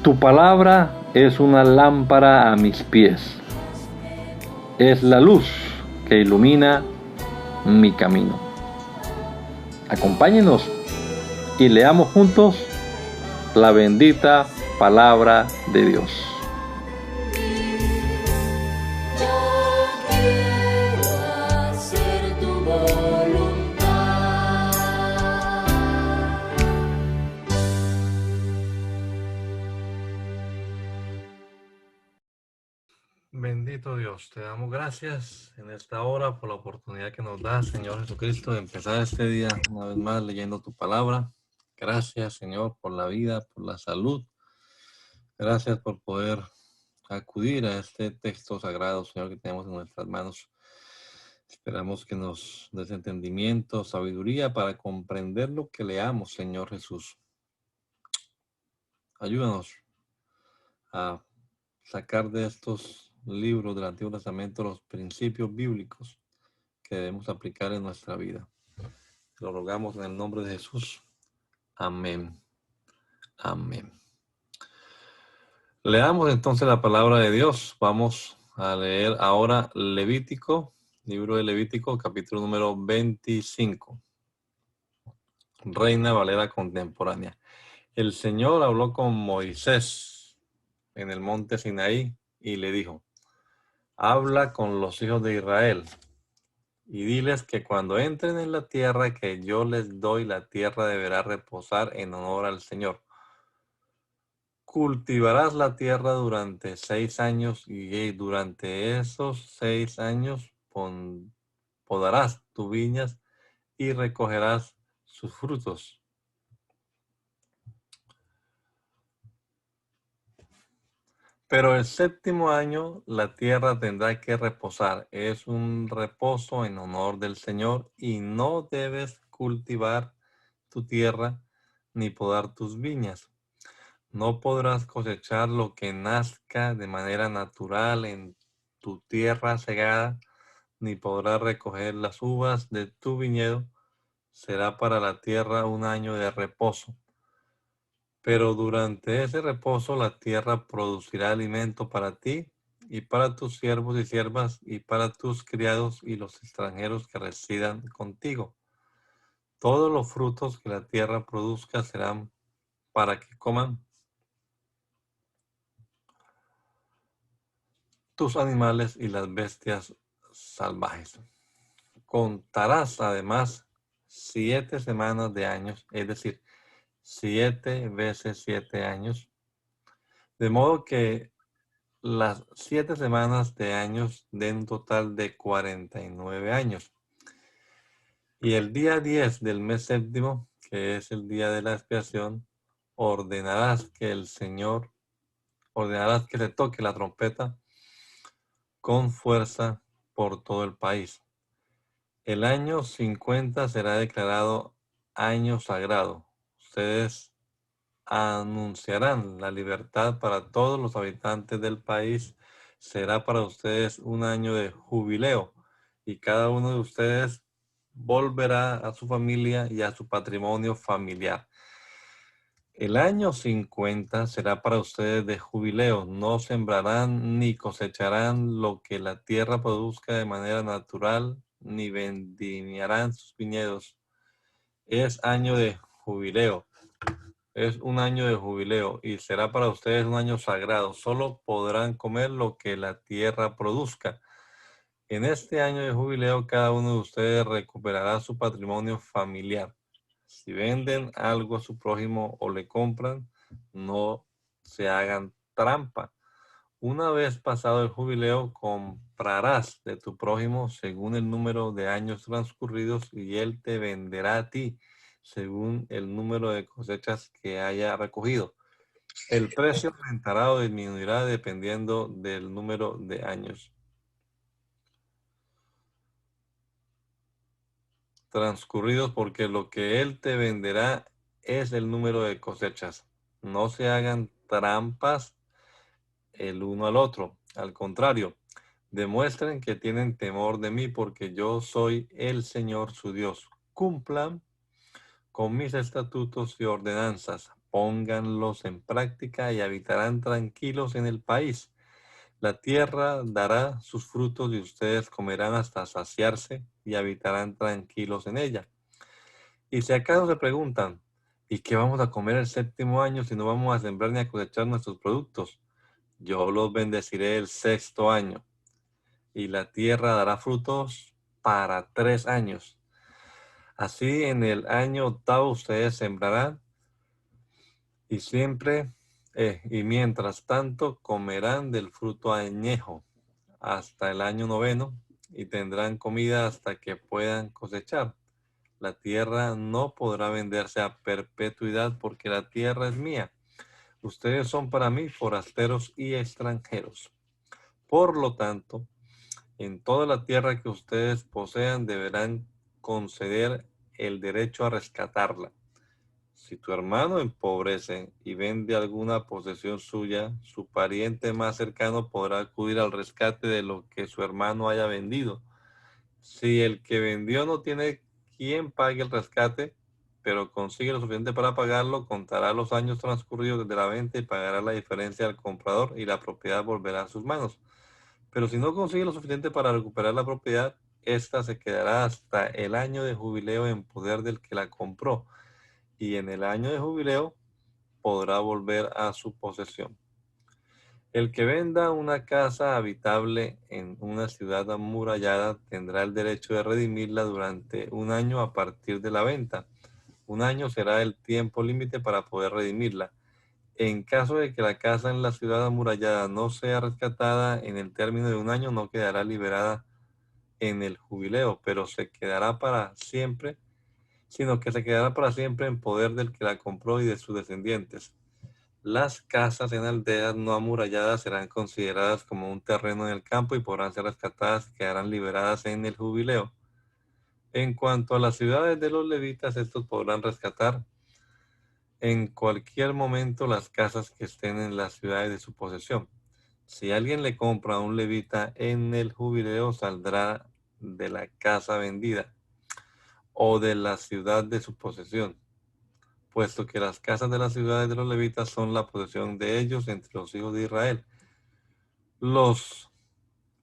Tu palabra es una lámpara a mis pies, es la luz que ilumina mi camino. Acompáñenos y leamos juntos la bendita palabra de Dios. Bendito Dios, te damos gracias en esta hora por la oportunidad que nos da, Señor Jesucristo, de empezar este día una vez más leyendo tu palabra. Gracias, Señor, por la vida, por la salud. Gracias por poder acudir a este texto sagrado, Señor, que tenemos en nuestras manos. Esperamos que nos des entendimiento, sabiduría para comprender lo que leamos, Señor Jesús. Ayúdanos a sacar de estos libros del Antiguo Testamento los principios bíblicos que debemos aplicar en nuestra vida. Lo rogamos en el nombre de Jesús. Amén. Amén. Leamos entonces la palabra de Dios. Vamos a leer ahora Levítico, libro de Levítico, capítulo número 25. Reina Valera contemporánea. El Señor habló con Moisés en el monte Sinaí y le dijo: habla con los hijos de Israel y diles que cuando entren en la tierra que yo les doy, la tierra deberá reposar en honor al Señor. Cultivarás la tierra durante 6 años y durante esos 6 años podarás tus viñas y recogerás sus frutos. Pero el 7º año la tierra tendrá que reposar. Es un reposo en honor del Señor y no debes cultivar tu tierra ni podar tus viñas. No podrás cosechar lo que nazca de manera natural en tu tierra cegada, ni podrás recoger las uvas de tu viñedo. Será para la tierra un año de reposo. Pero durante ese reposo la tierra producirá alimento para ti y para tus siervos y siervas y para tus criados y los extranjeros que residan contigo. Todos los frutos que la tierra produzca serán para que coman tus animales y las bestias salvajes. Contarás además 7 semanas de años, es decir, 7 veces 7 años, de modo que las 7 semanas de años den un total de 49 años. Y el día 10 del mes séptimo, que es el día de la expiación, ordenarás que se toque la trompeta con fuerza por todo el país. El año 50 será declarado año sagrado. Ustedes anunciarán la libertad para todos los habitantes del país. Será para ustedes un año de jubileo y cada uno de ustedes volverá a su familia y a su patrimonio familiar. El año 50 será para ustedes de jubileo. No sembrarán ni cosecharán lo que la tierra produzca de manera natural, ni vendimiarán sus viñedos. Es año de jubileo. Es un año de jubileo y será para ustedes un año sagrado. Solo podrán comer lo que la tierra produzca. En este año de jubileo, cada uno de ustedes recuperará su patrimonio familiar. Si venden algo a su prójimo o le compran, no se hagan trampa. Una vez pasado el jubileo, comprarás de tu prójimo según el número de años transcurridos y él te venderá a ti según el número de cosechas que haya recogido. El precio aumentará o disminuirá dependiendo del número de años transcurridos, porque lo que él te venderá es el número de cosechas. No se hagan trampas el uno al otro. Al contrario, demuestren que tienen temor de mí, porque yo soy el Señor su Dios. Cumplan con mis estatutos y ordenanzas, Pónganlos en práctica y habitarán tranquilos en el país. La tierra dará sus frutos y ustedes comerán hasta saciarse y habitarán tranquilos en ella. Y si acaso se preguntan, ¿y qué vamos a comer el séptimo año si no vamos a sembrar ni a cosechar nuestros productos? Yo los bendeciré el sexto año, y la tierra dará frutos para 3 años. Así en el año octavo ustedes sembrarán y y mientras tanto comerán del fruto añejo hasta el año noveno y tendrán comida hasta que puedan cosechar. La tierra no podrá venderse a perpetuidad porque la tierra es mía. Ustedes son para mí forasteros y extranjeros. Por lo tanto, en toda la tierra que ustedes posean deberán conceder el derecho a rescatarla. Si tu hermano empobrece y vende alguna posesión suya, su pariente más cercano podrá acudir al rescate de lo que su hermano haya vendido. Si el que vendió no tiene quien pague el rescate, pero consigue lo suficiente para pagarlo, contará los años transcurridos desde la venta y pagará la diferencia al comprador y la propiedad volverá a sus manos. Pero si no consigue lo suficiente para recuperar la propiedad, ésta se quedará hasta el año de jubileo en poder del que la compró, y en el año de jubileo podrá volver a su posesión. El que venda una casa habitable en una ciudad amurallada tendrá el derecho de redimirla durante un año a partir de la venta. Un año será el tiempo límite para poder redimirla. En caso de que la casa en la ciudad amurallada no sea rescatada en el término de un año, no quedará liberada en el jubileo, pero se quedará para siempre, sino que se quedará para siempre en poder del que la compró y de sus descendientes. Las casas en aldeas no amuralladas serán consideradas como un terreno en el campo y podrán ser rescatadas y quedarán liberadas en el jubileo. En cuanto a las ciudades de los levitas, estos podrán rescatar en cualquier momento las casas que estén en las ciudades de su posesión. Si alguien le compra a un levita en el jubileo, saldrá de la casa vendida o de la ciudad de su posesión, puesto que las casas de las ciudades de los levitas son la posesión de ellos entre los hijos de Israel. Los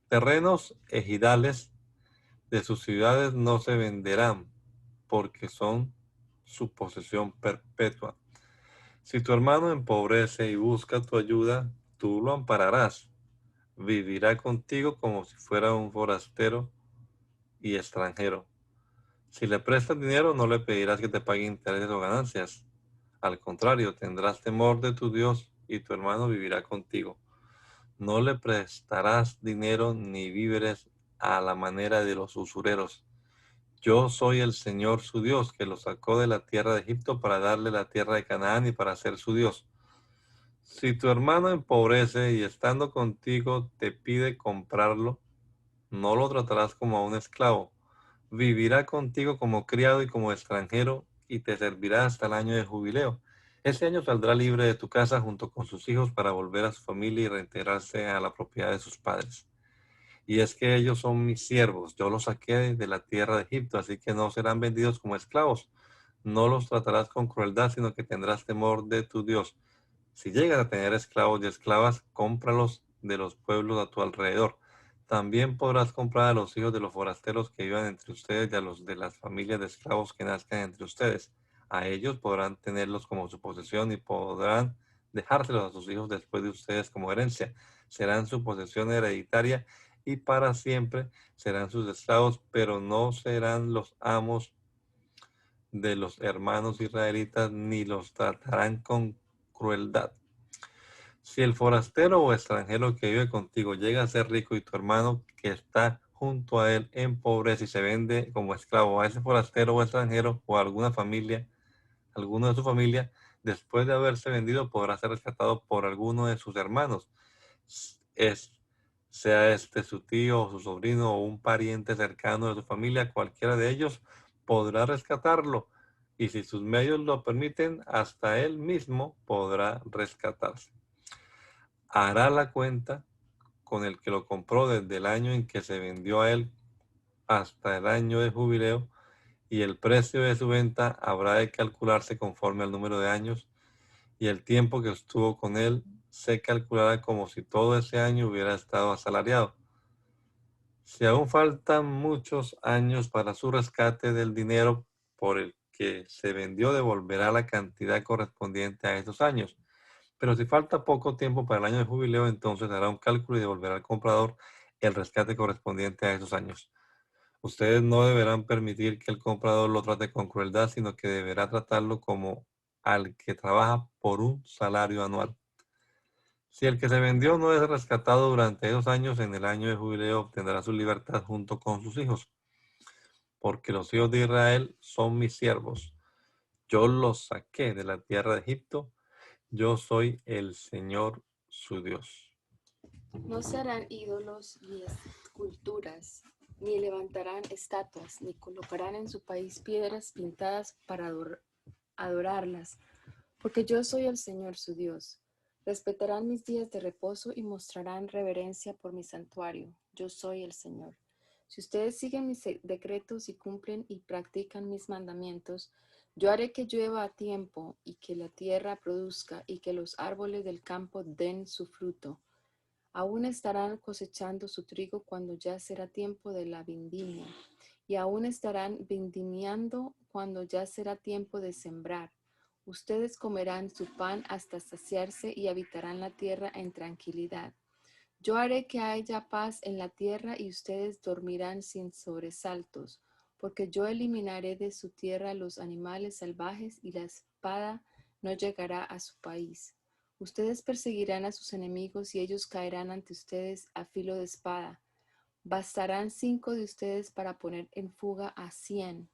terrenos ejidales de sus ciudades no se venderán, porque son su posesión perpetua. Si tu hermano empobrece y busca tu ayuda, tú lo ampararás. Vivirá contigo como si fuera un forastero y extranjero. Si le prestas dinero, no le pedirás que te pague intereses o ganancias. Al contrario, tendrás temor de tu Dios y tu hermano vivirá contigo. No le prestarás dinero ni víveres a la manera de los usureros. Yo soy el Señor su Dios, que lo sacó de la tierra de Egipto para darle la tierra de Canaán y para ser su Dios. Si tu hermano empobrece y estando contigo te pide comprarlo, no lo tratarás como a un esclavo. Vivirá contigo como criado y como extranjero y te servirá hasta el año de jubileo. Ese año saldrá libre de tu casa junto con sus hijos para volver a su familia y reintegrarse a la propiedad de sus padres. Y es que ellos son mis siervos, yo los saqué de la tierra de Egipto, así que no serán vendidos como esclavos. No los tratarás con crueldad, sino que tendrás temor de tu Dios. Si llegas a tener esclavos y esclavas, cómpralos de los pueblos a tu alrededor. También podrás comprar a los hijos de los forasteros que vivan entre ustedes y a los de las familias de esclavos que nazcan entre ustedes. A ellos podrán tenerlos como su posesión y podrán dejárselos a sus hijos después de ustedes como herencia. Serán su posesión hereditaria y para siempre serán sus esclavos, pero no serán los amos de los hermanos israelitas ni los tratarán con crueldad. Si el forastero o extranjero que vive contigo llega a ser rico y tu hermano que está junto a él empobrece y se vende como esclavo a ese forastero o extranjero o a alguna familia, alguno de su familia, después de haberse vendido podrá ser rescatado por alguno de sus hermanos, es, sea este su tío o su sobrino o un pariente cercano de su familia, cualquiera de ellos podrá rescatarlo y si sus medios lo permiten, hasta él mismo podrá rescatarse. Hará la cuenta con el que lo compró desde el año en que se vendió a él hasta el año de jubileo, y el precio de su venta habrá de calcularse conforme al número de años y el tiempo que estuvo con él se calculará como si todo ese año hubiera estado asalariado. Si aún faltan muchos años para su rescate del dinero por el que se vendió, devolverá la cantidad correspondiente a esos años. Pero si falta poco tiempo para el año de jubileo, entonces hará un cálculo y devolverá al comprador el rescate correspondiente a esos años. Ustedes no deberán permitir que el comprador lo trate con crueldad, sino que deberá tratarlo como al que trabaja por un salario anual. Si el que se vendió no es rescatado durante esos años, en el año de jubileo obtendrá su libertad junto con sus hijos, porque los hijos de Israel son mis siervos. Yo los saqué de la tierra de Egipto. Yo soy el Señor su Dios. No se harán ídolos ni esculturas, ni levantarán estatuas, ni colocarán en su país piedras pintadas para adorarlas, porque yo soy el Señor su Dios. Respetarán mis días de reposo y mostrarán reverencia por mi santuario. Yo soy el Señor. Si ustedes siguen mis decretos y cumplen y practican mis mandamientos, yo haré que llueva a tiempo y que la tierra produzca y que los árboles del campo den su fruto. Aún estarán cosechando su trigo cuando ya será tiempo de la vendimia, y aún estarán vendimiando cuando ya será tiempo de sembrar. Ustedes comerán su pan hasta saciarse y habitarán la tierra en tranquilidad. Yo haré que haya paz en la tierra y ustedes dormirán sin sobresaltos, porque yo eliminaré de su tierra los animales salvajes y la espada no llegará a su país. Ustedes perseguirán a sus enemigos y ellos caerán ante ustedes a filo de espada. Bastarán 5 de ustedes para poner en fuga a 100.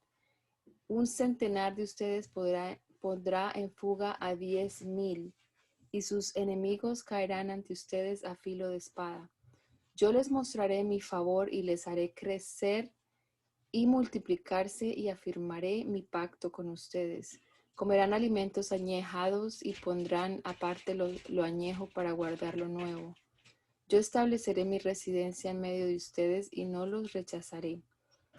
Un centenar de ustedes pondrá en fuga a 10,000, y sus enemigos caerán ante ustedes a filo de espada. Yo les mostraré mi favor y les haré crecer y multiplicarse y afirmaré mi pacto con ustedes. Comerán alimentos añejados y pondrán aparte lo añejo para guardar lo nuevo. Yo estableceré mi residencia en medio de ustedes y no los rechazaré.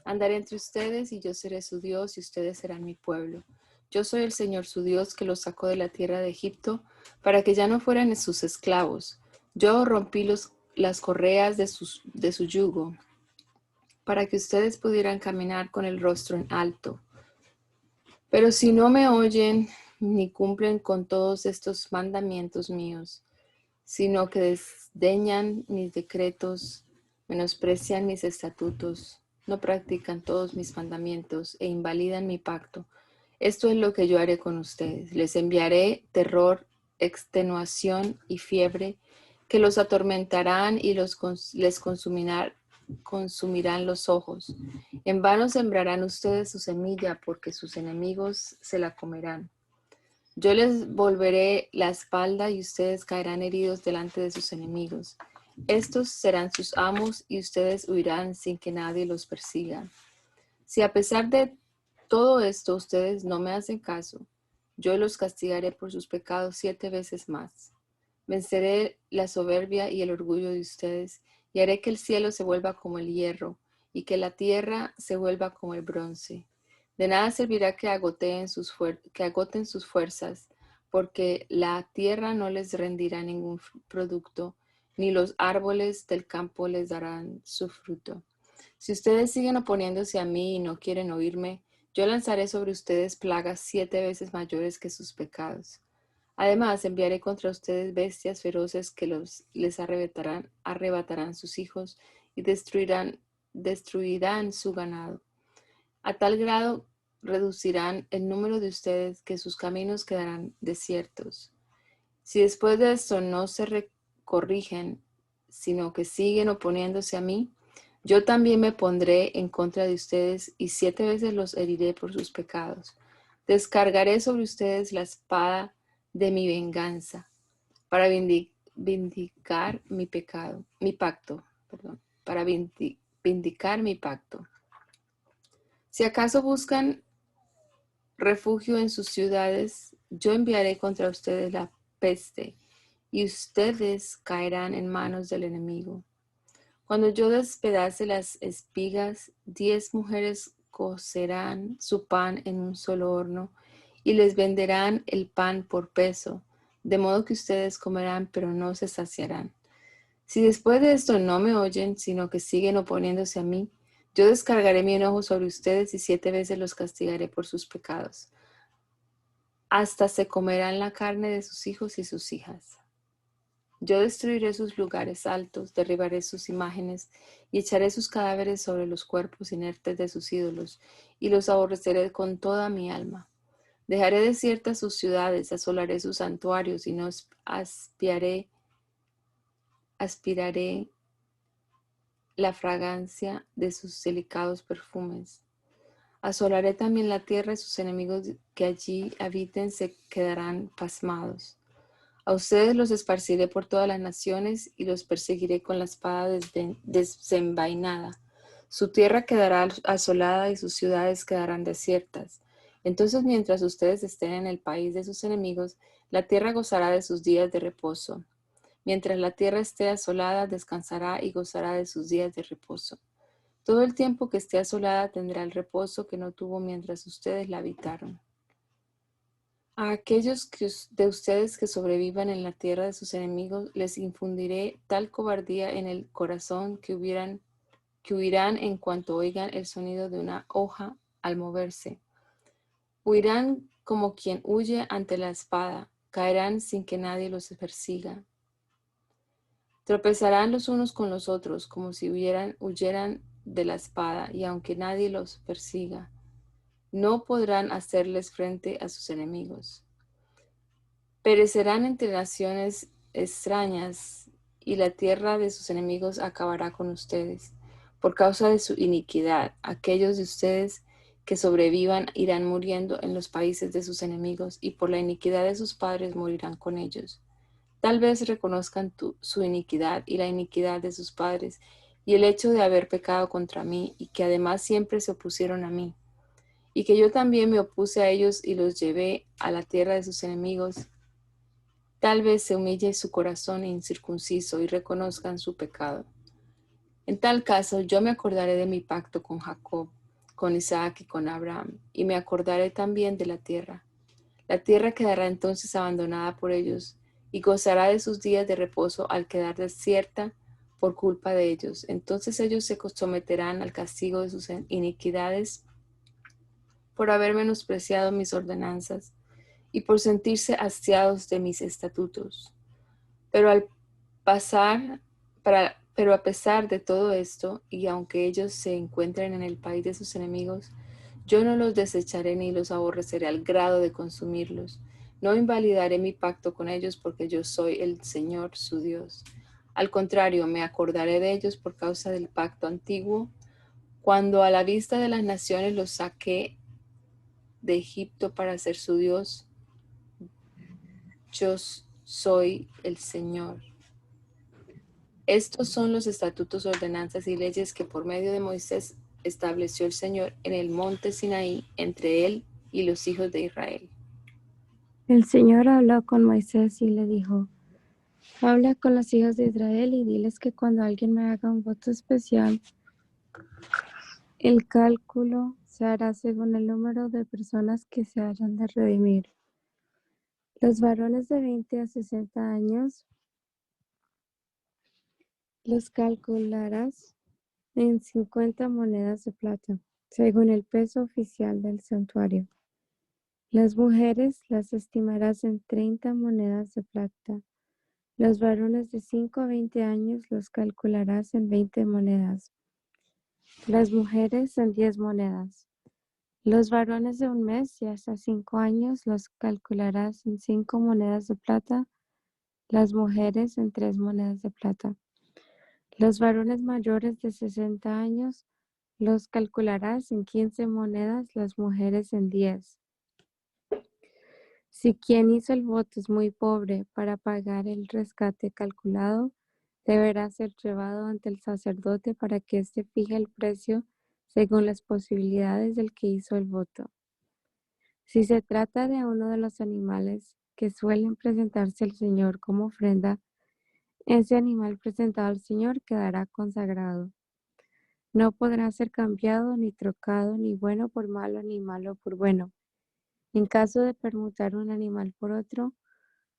Andaré entre ustedes y yo seré su Dios y ustedes serán mi pueblo. Yo soy el Señor su Dios que los sacó de la tierra de Egipto para que ya no fueran sus esclavos. Yo rompí las correas de su yugo para que ustedes pudieran caminar con el rostro en alto. Pero si no me oyen ni cumplen con todos estos mandamientos míos, sino que desdeñan mis decretos, menosprecian mis estatutos, no practican todos mis mandamientos e invalidan mi pacto, esto es lo que yo haré con ustedes. Les enviaré terror, extenuación y fiebre que los atormentarán y les consumirán los ojos. En vano sembrarán ustedes su semilla porque sus enemigos se la comerán. Yo les volveré la espalda y ustedes caerán heridos delante de sus enemigos. Estos serán sus amos y ustedes huirán sin que nadie los persiga. Si a pesar de todo esto ustedes no me hacen caso, yo los castigaré por sus pecados 7 veces más. Venceré la soberbia y el orgullo de ustedes y haré que el cielo se vuelva como el hierro y que la tierra se vuelva como el bronce. De nada servirá que agoten sus fuerzas, porque la tierra no les rendirá ningún producto, ni los árboles del campo les darán su fruto. Si ustedes siguen oponiéndose a mí y no quieren oírme, yo lanzaré sobre ustedes plagas 7 veces mayores que sus pecados. Además, enviaré contra ustedes bestias feroces que les arrebatarán sus hijos y destruirán su ganado. A tal grado reducirán el número de ustedes que sus caminos quedarán desiertos. Si después de esto no se corrigen, sino que siguen oponiéndose a mí, yo también me pondré en contra de ustedes y 7 veces los heriré por sus pecados. Descargaré sobre ustedes la espada de mi venganza para vindicar mi pacto. Si acaso buscan refugio en sus ciudades, yo enviaré contra ustedes la peste y ustedes caerán en manos del enemigo. Cuando yo despedace las espigas, 10 mujeres cocerán su pan en un solo horno y les venderán el pan por peso. de modo que ustedes comerán, pero no se saciarán. Si después de esto no me oyen, sino que siguen oponiéndose a mí, yo descargaré mi enojo sobre ustedes y 7 veces los castigaré por sus pecados. Hasta se comerán la carne de sus hijos y sus hijas. Yo destruiré sus lugares altos, derribaré sus imágenes y echaré sus cadáveres sobre los cuerpos inertes de sus ídolos, y los aborreceré con toda mi alma. Dejaré desiertas sus ciudades, asolaré sus santuarios y no aspiraré la fragancia de sus delicados perfumes. Asolaré también la tierra y sus enemigos que allí habiten se quedarán pasmados. A ustedes los esparciré por todas las naciones y los perseguiré con la espada desenvainada. Su tierra quedará asolada y sus ciudades quedarán desiertas. Entonces, mientras ustedes estén en el país de sus enemigos, la tierra gozará de sus días de reposo. Mientras la tierra esté asolada, descansará y gozará de sus días de reposo. Todo el tiempo que esté asolada tendrá el reposo que no tuvo mientras ustedes la habitaron. A aquellos de ustedes que sobrevivan en la tierra de sus enemigos, les infundiré tal cobardía en el corazón que huirán en cuanto oigan el sonido de una hoja al moverse. Huirán como quien huye ante la espada, caerán sin que nadie los persiga. Tropezarán los unos con los otros, como si huyeran de la espada, y aunque nadie los persiga, no podrán hacerles frente a sus enemigos. Perecerán entre naciones extrañas, y la tierra de sus enemigos acabará con ustedes. Por causa de su iniquidad, aquellos de ustedes que sobrevivan irán muriendo en los países de sus enemigos, y por la iniquidad de sus padres morirán con ellos. Tal vez reconozcan su iniquidad y la iniquidad de sus padres, y el hecho de haber pecado contra mí, y que además siempre se opusieron a mí, y que yo también me opuse a ellos y los llevé a la tierra de sus enemigos. Tal vez se humille su corazón incircunciso y reconozcan su pecado. En tal caso, yo me acordaré de mi pacto con Jacob, con Isaac y con Abraham, y me acordaré también de la tierra. La tierra quedará entonces abandonada por ellos, y gozará de sus días de reposo al quedar desierta por culpa de ellos. Entonces ellos se someterán al castigo de sus iniquidades por haber menospreciado mis ordenanzas y por sentirse hastiados de mis estatutos. Pero a pesar de todo esto, y aunque ellos se encuentren en el país de sus enemigos, yo no los desecharé ni los aborreceré al grado de consumirlos. No invalidaré mi pacto con ellos porque yo soy el Señor su Dios. Al contrario, me acordaré de ellos por causa del pacto antiguo, cuando a la vista de las naciones los saqué de Egipto para ser su Dios. Yo soy el Señor. Estos son los estatutos, ordenanzas y leyes que por medio de Moisés estableció el Señor en el monte Sinaí entre él y los hijos de Israel. El Señor habló con Moisés y le dijo: habla con los hijos de Israel y diles que cuando alguien me haga un voto especial, el cálculo se hará según el número de personas que se hayan de redimir. Los varones de 20 a 60 años los calcularás en 50 monedas de plata, según el peso oficial del santuario. Las mujeres las estimarás en 30 monedas de plata. Los varones de 5 a 20 años los calcularás en 20 monedas. Las mujeres en 10 monedas. Los varones de un mes y hasta 5 años los calcularás en 5 monedas de plata. Las mujeres en 3 monedas de plata. Los varones mayores de 60 años los calcularás en 15 monedas, las mujeres en 10. Si quien hizo el voto es muy pobre para pagar el rescate calculado, deberá ser llevado ante el sacerdote para que éste fije el precio según las posibilidades del que hizo el voto. Si se trata de uno de los animales que suelen presentarse al Señor como ofrenda, ese animal presentado al Señor quedará consagrado. No podrá ser cambiado ni trocado, ni bueno por malo, ni malo por bueno. En caso de permutar un animal por otro,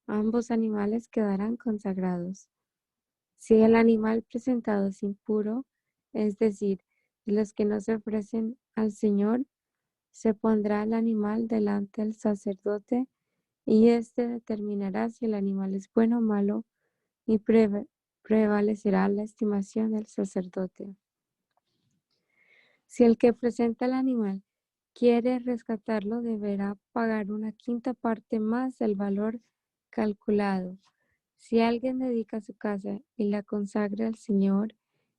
ambos animales quedarán consagrados. Si el animal presentado es impuro, es decir, de los que no se ofrecen al Señor, se pondrá el animal delante del sacerdote y éste determinará si el animal es bueno o malo y prevalecerá la estimación del sacerdote. Si el que presenta el animal quiere rescatarlo, deberá pagar una quinta parte más del valor calculado. Si alguien dedica su casa y la consagra al Señor,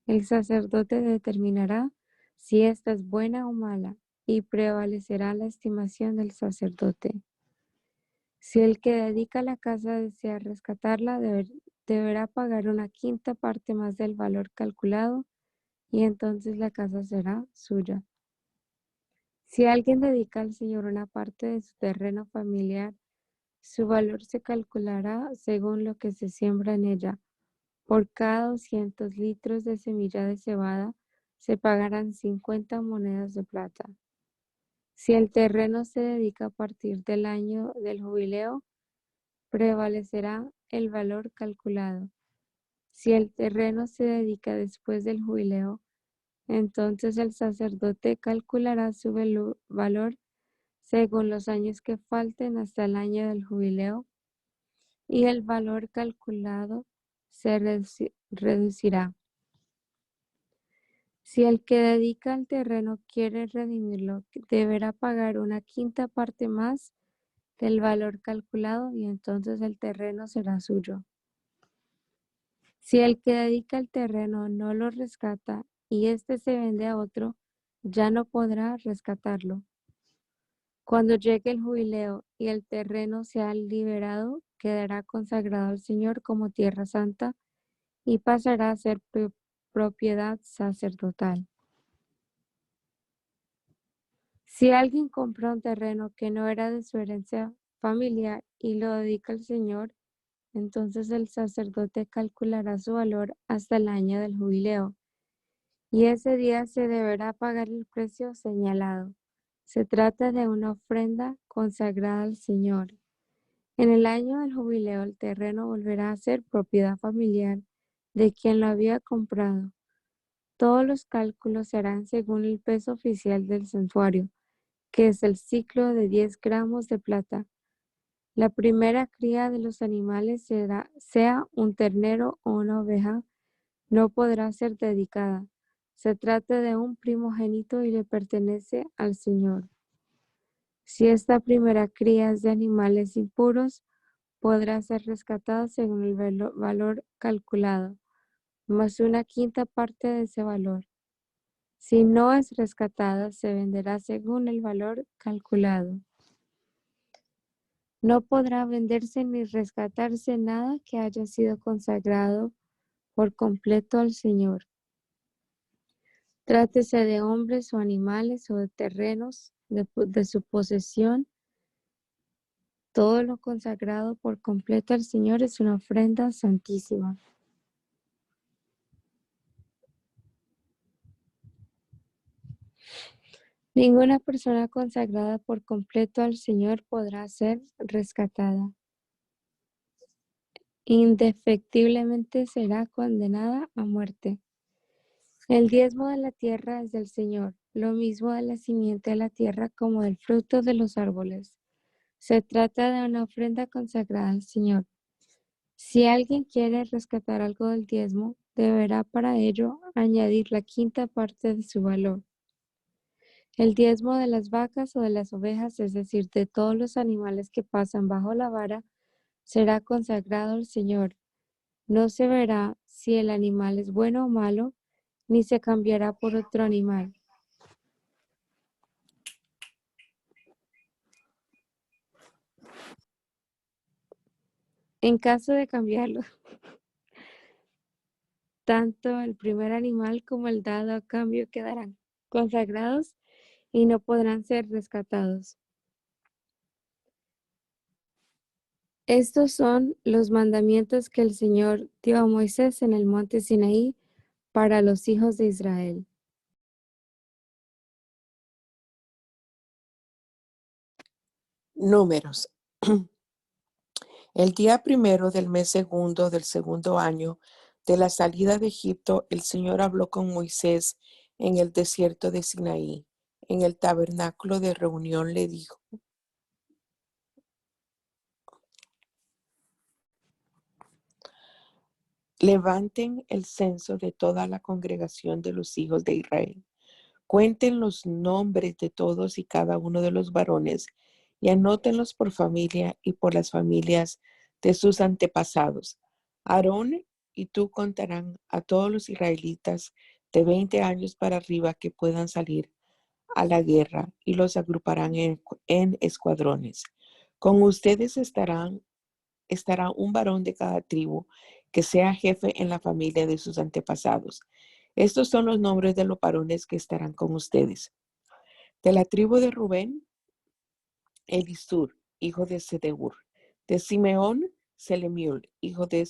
el sacerdote determinará si ésta es buena o mala y prevalecerá la estimación del sacerdote. Si el que dedica la casa desea rescatarla, deberá pagar una quinta parte más del valor calculado y entonces la casa será suya. Si alguien dedica al Señor una parte de su terreno familiar, su valor se calculará según lo que se siembra en ella. Por cada 200 litros de semilla de cebada se pagarán 50 monedas de plata. Si el terreno se dedica a partir del año del jubileo, prevalecerá el valor calculado. Si el terreno se dedica después del jubileo, entonces el sacerdote calculará su valor según los años que falten hasta el año del jubileo y el valor calculado se reducirá. Si el que dedica el terreno quiere redimirlo, deberá pagar una quinta parte más del valor calculado y entonces el terreno será suyo. Si el que dedica el terreno no lo rescata y éste se vende a otro, ya no podrá rescatarlo. Cuando llegue el jubileo y el terreno sea liberado, quedará consagrado al Señor como tierra santa y pasará a ser propiedad sacerdotal. Si alguien compra un terreno que no era de su herencia familiar y lo dedica al Señor, entonces el sacerdote calculará su valor hasta el año del jubileo, y ese día se deberá pagar el precio señalado. Se trata de una ofrenda consagrada al Señor. En el año del jubileo, el terreno volverá a ser propiedad familiar de quien lo había comprado. Todos los cálculos se harán según el peso oficial del santuario, que es el ciclo de 10 gramos de plata. La primera cría de los animales, sea un ternero o una oveja, no podrá ser dedicada. Se trata de un primogénito y le pertenece al Señor. Si esta primera cría es de animales impuros, podrá ser rescatada según el valor calculado, más una quinta parte de ese valor. Si no es rescatada, se venderá según el valor calculado. No podrá venderse ni rescatarse nada que haya sido consagrado por completo al Señor. Trátese de hombres o animales o de terrenos de su posesión. Todo lo consagrado por completo al Señor es una ofrenda santísima. Ninguna persona consagrada por completo al Señor podrá ser rescatada. Indefectiblemente será condenada a muerte. El diezmo de la tierra es del Señor, lo mismo de la simiente de la tierra como del fruto de los árboles. Se trata de una ofrenda consagrada al Señor. Si alguien quiere rescatar algo del diezmo, deberá para ello añadir la quinta parte de su valor. El diezmo de las vacas o de las ovejas, es decir, de todos los animales que pasan bajo la vara, será consagrado al Señor. No se verá si el animal es bueno o malo, ni se cambiará por otro animal. En caso de cambiarlo, tanto el primer animal como el dado a cambio quedarán consagrados y no podrán ser rescatados. Estos son los mandamientos que el Señor dio a Moisés en el monte Sinaí para los hijos de Israel. Números. El día primero del mes segundo del segundo año de la salida de Egipto, el Señor habló con Moisés en el desierto de Sinaí. En el tabernáculo de reunión le dijo: levanten el censo de toda la congregación de los hijos de Israel. Cuenten los nombres de todos y cada uno de los varones y anótenlos por familia y por las familias de sus antepasados. Aarón y tú contarán a todos los israelitas de 20 años para arriba que puedan salir a la guerra y los agruparán en escuadrones. Con ustedes estará un varón de cada tribu que sea jefe en la familia de sus antepasados. Estos son los nombres de los varones que estarán con ustedes. De la tribu de Rubén, Elisur, hijo de Sedeur. De Simeón, Selemiul, hijo de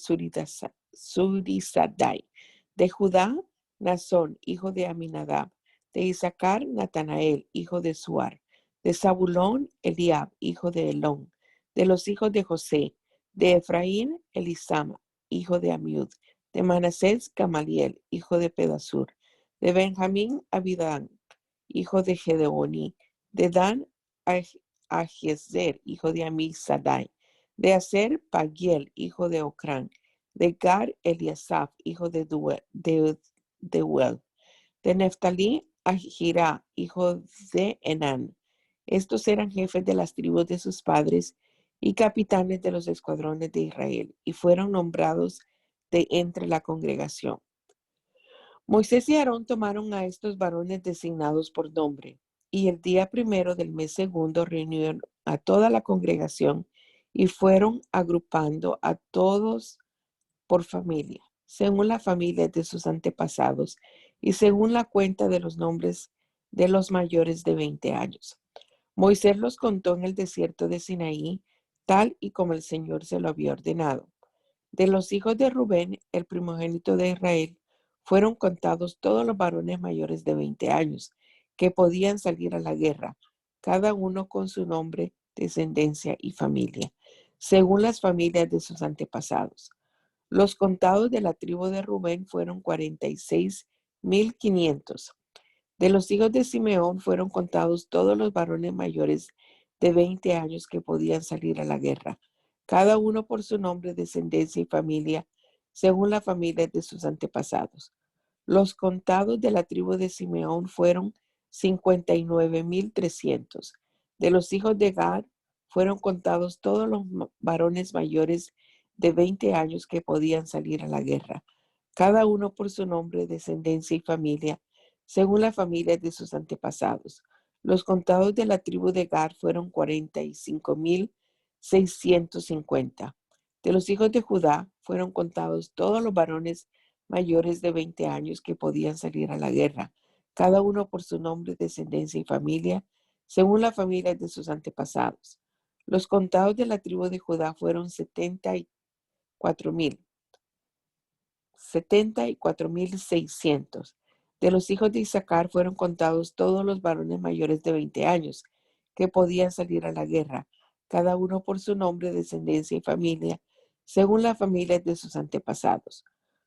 Surisadai. De Judá, Nazón, hijo de Aminadab. De Isaacar, Natanael, hijo de Suar. De Zabulón, Eliab, hijo de Elón. De los hijos de José. De Efraín, Elisama, hijo de Amiud. De Manasés, Gamaliel, hijo de Pedasur. De Benjamín, Abidán, hijo de Gedeoní. De Dan, Ahiezer, hijo de Amisadai. De Aser, Pagiel, hijo de Ocrán. De Gar, Eliasaf, hijo de Deuel. De Neftalí, Ahira, hijo de Enán. Estos eran jefes de las tribus de sus padres y capitanes de los escuadrones de Israel, y fueron nombrados de entre la congregación. Moisés y Aarón tomaron a estos varones designados por nombre, y el día primero del mes segundo reunieron a toda la congregación y fueron agrupando a todos por familia, según la familia de sus antepasados y según la cuenta de los nombres de los mayores de 20 años. Moisés los contó en el desierto de Sinaí, tal y como el Señor se lo había ordenado. De los hijos de Rubén, el primogénito de Israel, fueron contados todos los varones mayores de 20 años que podían salir a la guerra, cada uno con su nombre, descendencia y familia, según las familias de sus antepasados. Los contados de la tribu de Rubén fueron 46,500. De los hijos de Simeón fueron contados todos los varones mayores de 20 años que podían salir a la guerra, cada uno por su nombre, descendencia y familia, según la familia de sus antepasados. Los contados de la tribu de Simeón fueron 59,300. De los hijos de Gad fueron contados todos los varones mayores de 20 años que podían salir a la guerra, cada uno por su nombre, descendencia y familia, según la familia de sus antepasados. Los contados de la tribu de Gad fueron 45,650. De los hijos de Judá fueron contados todos los varones mayores de 20 años que podían salir a la guerra, cada uno por su nombre, descendencia y familia, según la familia de sus antepasados. Los contados de la tribu de Judá fueron 74,600. De los hijos de Isaacar fueron contados todos los varones mayores de 20 años que podían salir a la guerra, cada uno por su nombre, descendencia y familia, según la familia de sus antepasados.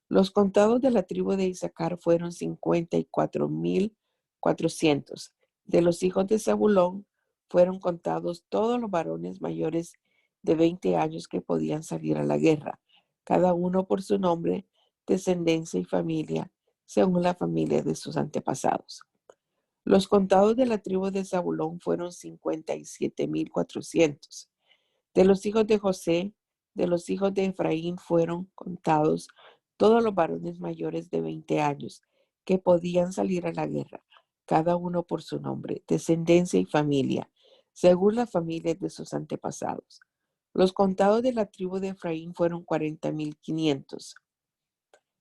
Los contados de la tribu de Isaacar fueron 54,400. De los hijos de Zabulón fueron contados todos los varones mayores de 20 años que podían salir a la guerra, cada uno por su nombre, descendencia y familia, según la familia de sus antepasados. Los contados de la tribu de Zabulón fueron 57,400. De los hijos de José, de los hijos de Efraín fueron contados todos los varones mayores de 20 años que podían salir a la guerra, cada uno por su nombre, descendencia y familia, según la familia de sus antepasados. Los contados de la tribu de Efraín fueron 40,500.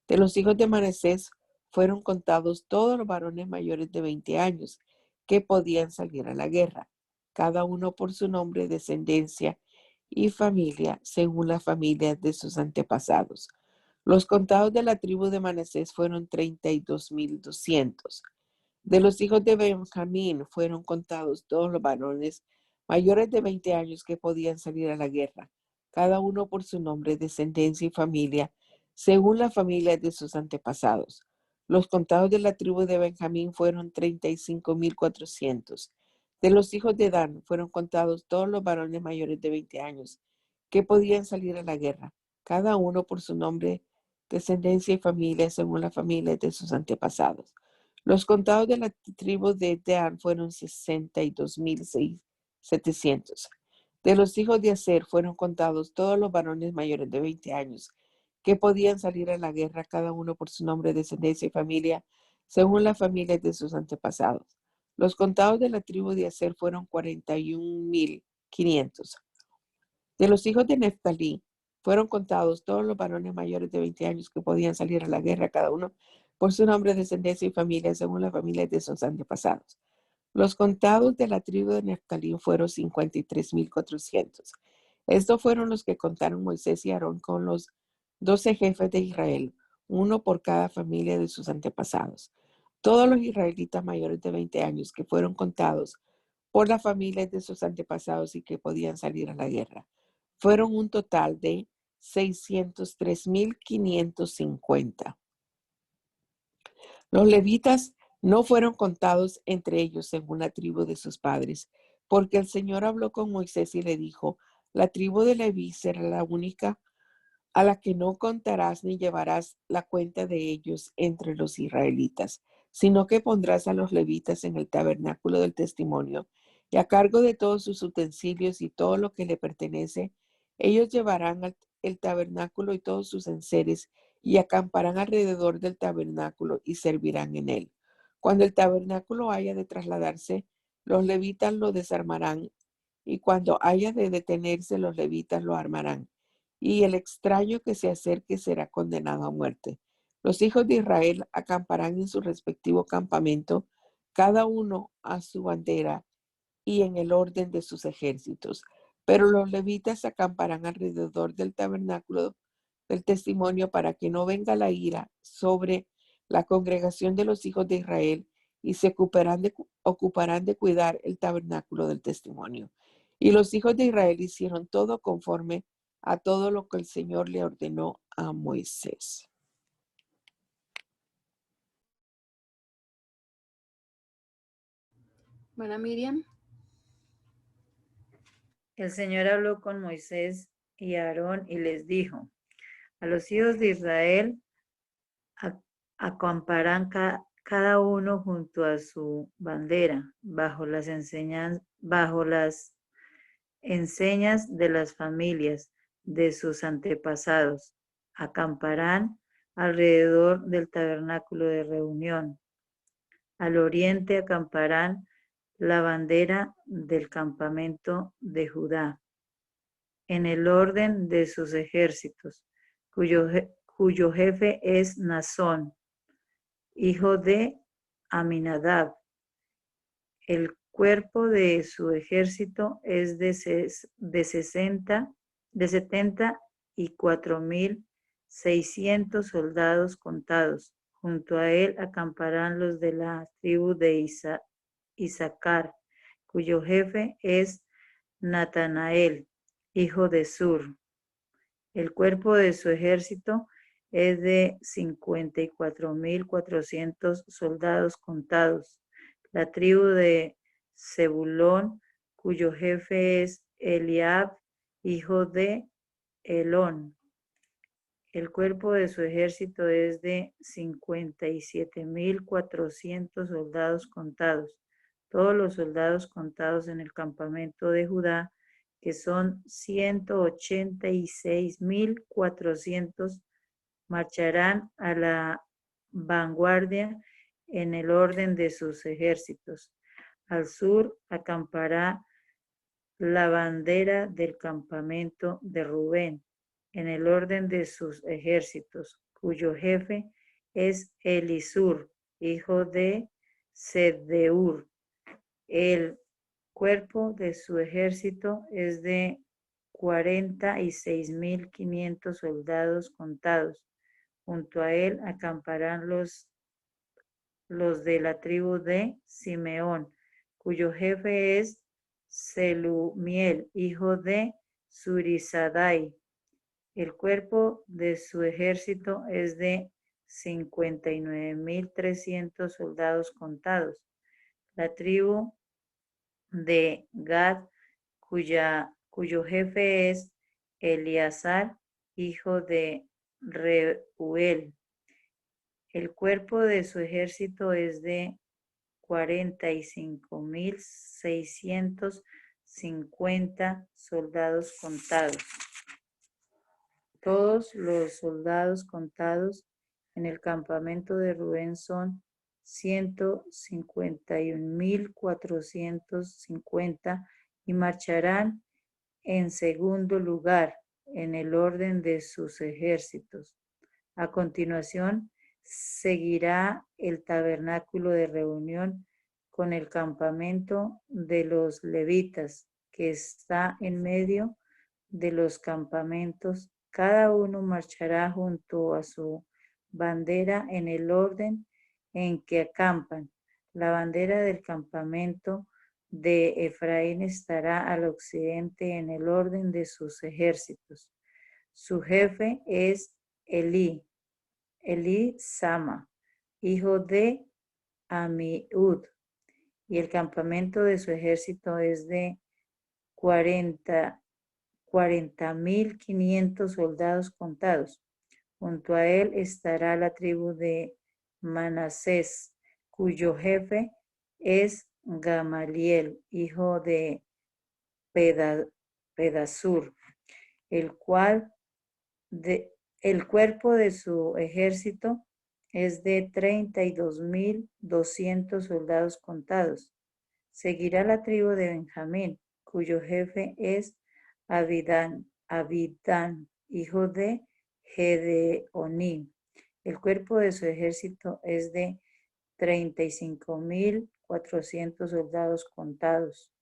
De los hijos de Manasés fueron contados todos los varones mayores de 20 años que podían salir a la guerra, cada uno por su nombre, descendencia y familia, según la familia de sus antepasados. Los contados de la tribu de Manasés fueron 32,200. De los hijos de Benjamín fueron contados todos los varones mayores de 20 años que podían salir a la guerra, cada uno por su nombre, descendencia y familia, según la familia de sus antepasados. Los contados de la tribu de Benjamín fueron 35,400. De los hijos de Dan fueron contados todos los varones mayores de 20 años que podían salir a la guerra, cada uno por su nombre, descendencia y familia, según la familia de sus antepasados. Los contados de la tribu de Dan fueron 62,700. De los hijos de Aser fueron contados todos los varones mayores de 20 años que podían salir a la guerra, cada uno por su nombre, descendencia y familia, según la familia de sus antepasados. Los contados de la tribu de Aser fueron 41,500. De los hijos de Neftalí fueron contados todos los varones mayores de 20 años que podían salir a la guerra, cada uno por su nombre, descendencia y familia, según la familia de sus antepasados. Los contados de la tribu de Neftalí fueron 53,400. Estos fueron los que contaron Moisés y Aarón con los 12 jefes de Israel, uno por cada familia de sus antepasados. Todos los israelitas mayores de 20 años que fueron contados por las familias de sus antepasados y que podían salir a la guerra fueron un total de 603,550. Los levitas no fueron contados entre ellos según la tribu de sus padres, porque el Señor habló con Moisés y le dijo: la tribu de Leví será la única a la que no contarás ni llevarás la cuenta de ellos entre los israelitas, sino que pondrás a los levitas en el tabernáculo del testimonio, y a cargo de todos sus utensilios y todo lo que le pertenece. Ellos llevarán el tabernáculo y todos sus enseres, y acamparán alrededor del tabernáculo y servirán en él. Cuando el tabernáculo haya de trasladarse, los levitas lo desarmarán, y cuando haya de detenerse, los levitas lo armarán, y el extraño que se acerque será condenado a muerte. Los hijos de Israel acamparán en su respectivo campamento, cada uno a su bandera y en el orden de sus ejércitos. Pero los levitas acamparán alrededor del tabernáculo del testimonio, para que no venga la ira sobre la congregación de los hijos de Israel, y se ocuparán de cuidar el tabernáculo del testimonio. Y los hijos de Israel hicieron todo conforme a todo lo que el Señor le ordenó a Moisés. Hermana Miriam. El Señor habló con Moisés y Aarón y les dijo: a los hijos de Israel acamparán cada uno junto a su bandera, bajo las enseñas de las familias de sus antepasados. Acamparán alrededor del tabernáculo de reunión. Al oriente acamparán la bandera del campamento de Judá, en el orden de sus ejércitos, cuyo jefe es Nazón, hijo de Aminadab. El cuerpo de su ejército es de 74,600 soldados contados. Junto a él acamparán los de la tribu de Isaacar, cuyo jefe es Natanael, hijo de Sur. El cuerpo de su ejército es de 54,400 soldados contados. La tribu de Zebulón, cuyo jefe es Eliab, hijo de Elón. El cuerpo de su ejército es de 57,400 soldados contados. Todos los soldados contados en el campamento de Judá, que son 186,400, marcharán a la vanguardia en el orden de sus ejércitos. Al sur acampará la bandera del campamento de Rubén, en el orden de sus ejércitos, cuyo jefe es Elisur, hijo de Sedeur. El cuerpo de su ejército es de 46,500 soldados contados. Junto a él acamparán los de la tribu de Simeón, cuyo jefe es Selumiel, hijo de Zurisadai. El cuerpo de su ejército es de 59,300 soldados contados. La tribu de Gad, cuyo jefe es Eleazar, hijo de Reuel. El cuerpo de su ejército es de 45,650 soldados contados. Todos los soldados contados en el campamento de Rubén son 151,450 y marcharán en segundo lugar en el orden de sus ejércitos. A continuación, seguirá el tabernáculo de reunión con el campamento de los levitas, que está en medio de los campamentos. Cada uno marchará junto a su bandera en el orden en que acampan. La bandera del campamento de Efraín estará al occidente en el orden de sus ejércitos. Su jefe es Elí Sama, hijo de Amiud, y el campamento de su ejército es de 40,500 soldados contados. Junto a él estará la tribu de Manasés, cuyo jefe es Gamaliel, hijo de Pedasur, el cuerpo de su ejército es de 32,200 soldados contados. Seguirá la tribu de Benjamín, cuyo jefe es Abidán, hijo de Gedeoní. El cuerpo de su ejército es de 35,400 soldados contados.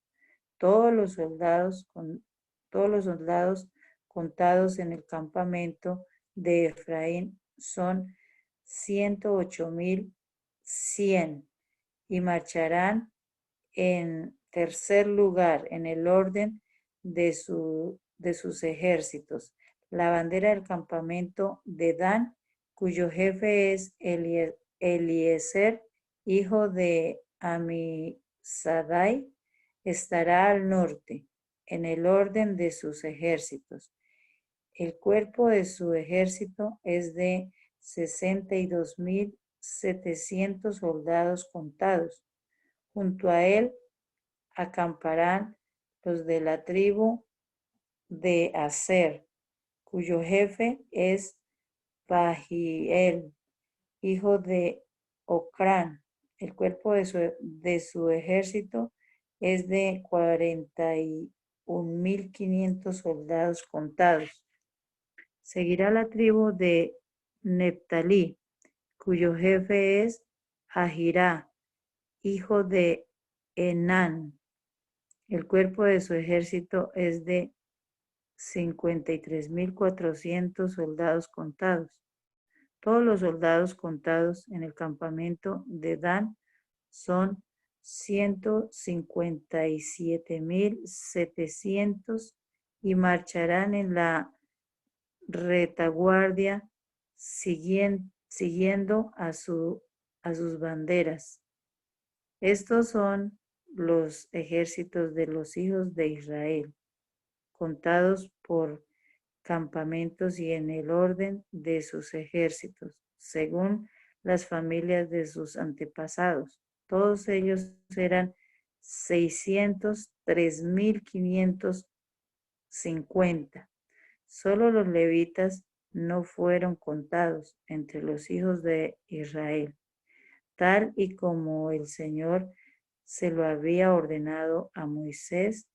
Todos los soldados contados en el campamento de Efraín son 108,100 y marcharán en tercer lugar en el orden de sus ejércitos. La bandera del campamento de Dan, cuyo jefe es Eliezer, hijo de Amisadai, estará al norte en el orden de sus ejércitos. El cuerpo de su ejército es de 62,700 soldados contados. Junto a él acamparán los de la tribu de Aser, cuyo jefe es Pagiel, hijo de Ocrán. El cuerpo de su ejército es de 41,500 soldados contados. Seguirá la tribu de Neftalí, cuyo jefe es Ahirá, hijo de Enán. El cuerpo de su ejército es de 53,400 soldados contados. Todos los soldados contados en el campamento de Dan son 157,700 y marcharán en la retaguardia siguiendo a sus banderas. Estos son los ejércitos de los hijos de Israel, contados por campamentos y en el orden de sus ejércitos, según las familias de sus antepasados. Todos ellos eran 603,550. Solo los levitas no fueron contados entre los hijos de Israel, tal y como el Señor se lo había ordenado a Moisés.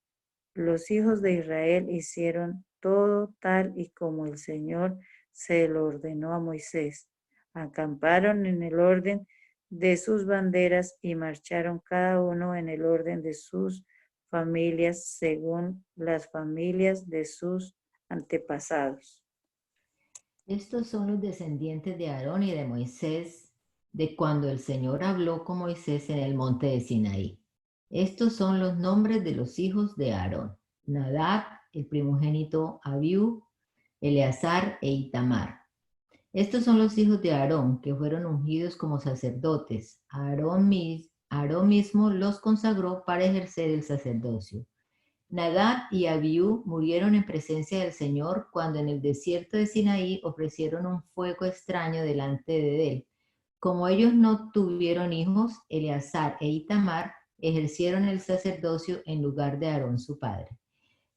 Los hijos de Israel hicieron todo tal y como el Señor se lo ordenó a Moisés. Acamparon en el orden de sus banderas y marcharon cada uno en el orden de sus familias, según las familias de sus antepasados. Estos son los descendientes de Aarón y de Moisés, de cuando el Señor habló con Moisés en el monte de Sinaí. Estos son los nombres de los hijos de Aarón: Nadab el primogénito Abiú, Eleazar e Itamar. Estos son los hijos de Aarón, que fueron ungidos como sacerdotes. Aarón mismo los consagró para ejercer el sacerdocio. Nadab y Abiú murieron en presencia del Señor cuando en el desierto de Sinaí ofrecieron un fuego extraño delante de él. Como ellos no tuvieron hijos, Eleazar e Itamar ejercieron el sacerdocio en lugar de Aarón su padre.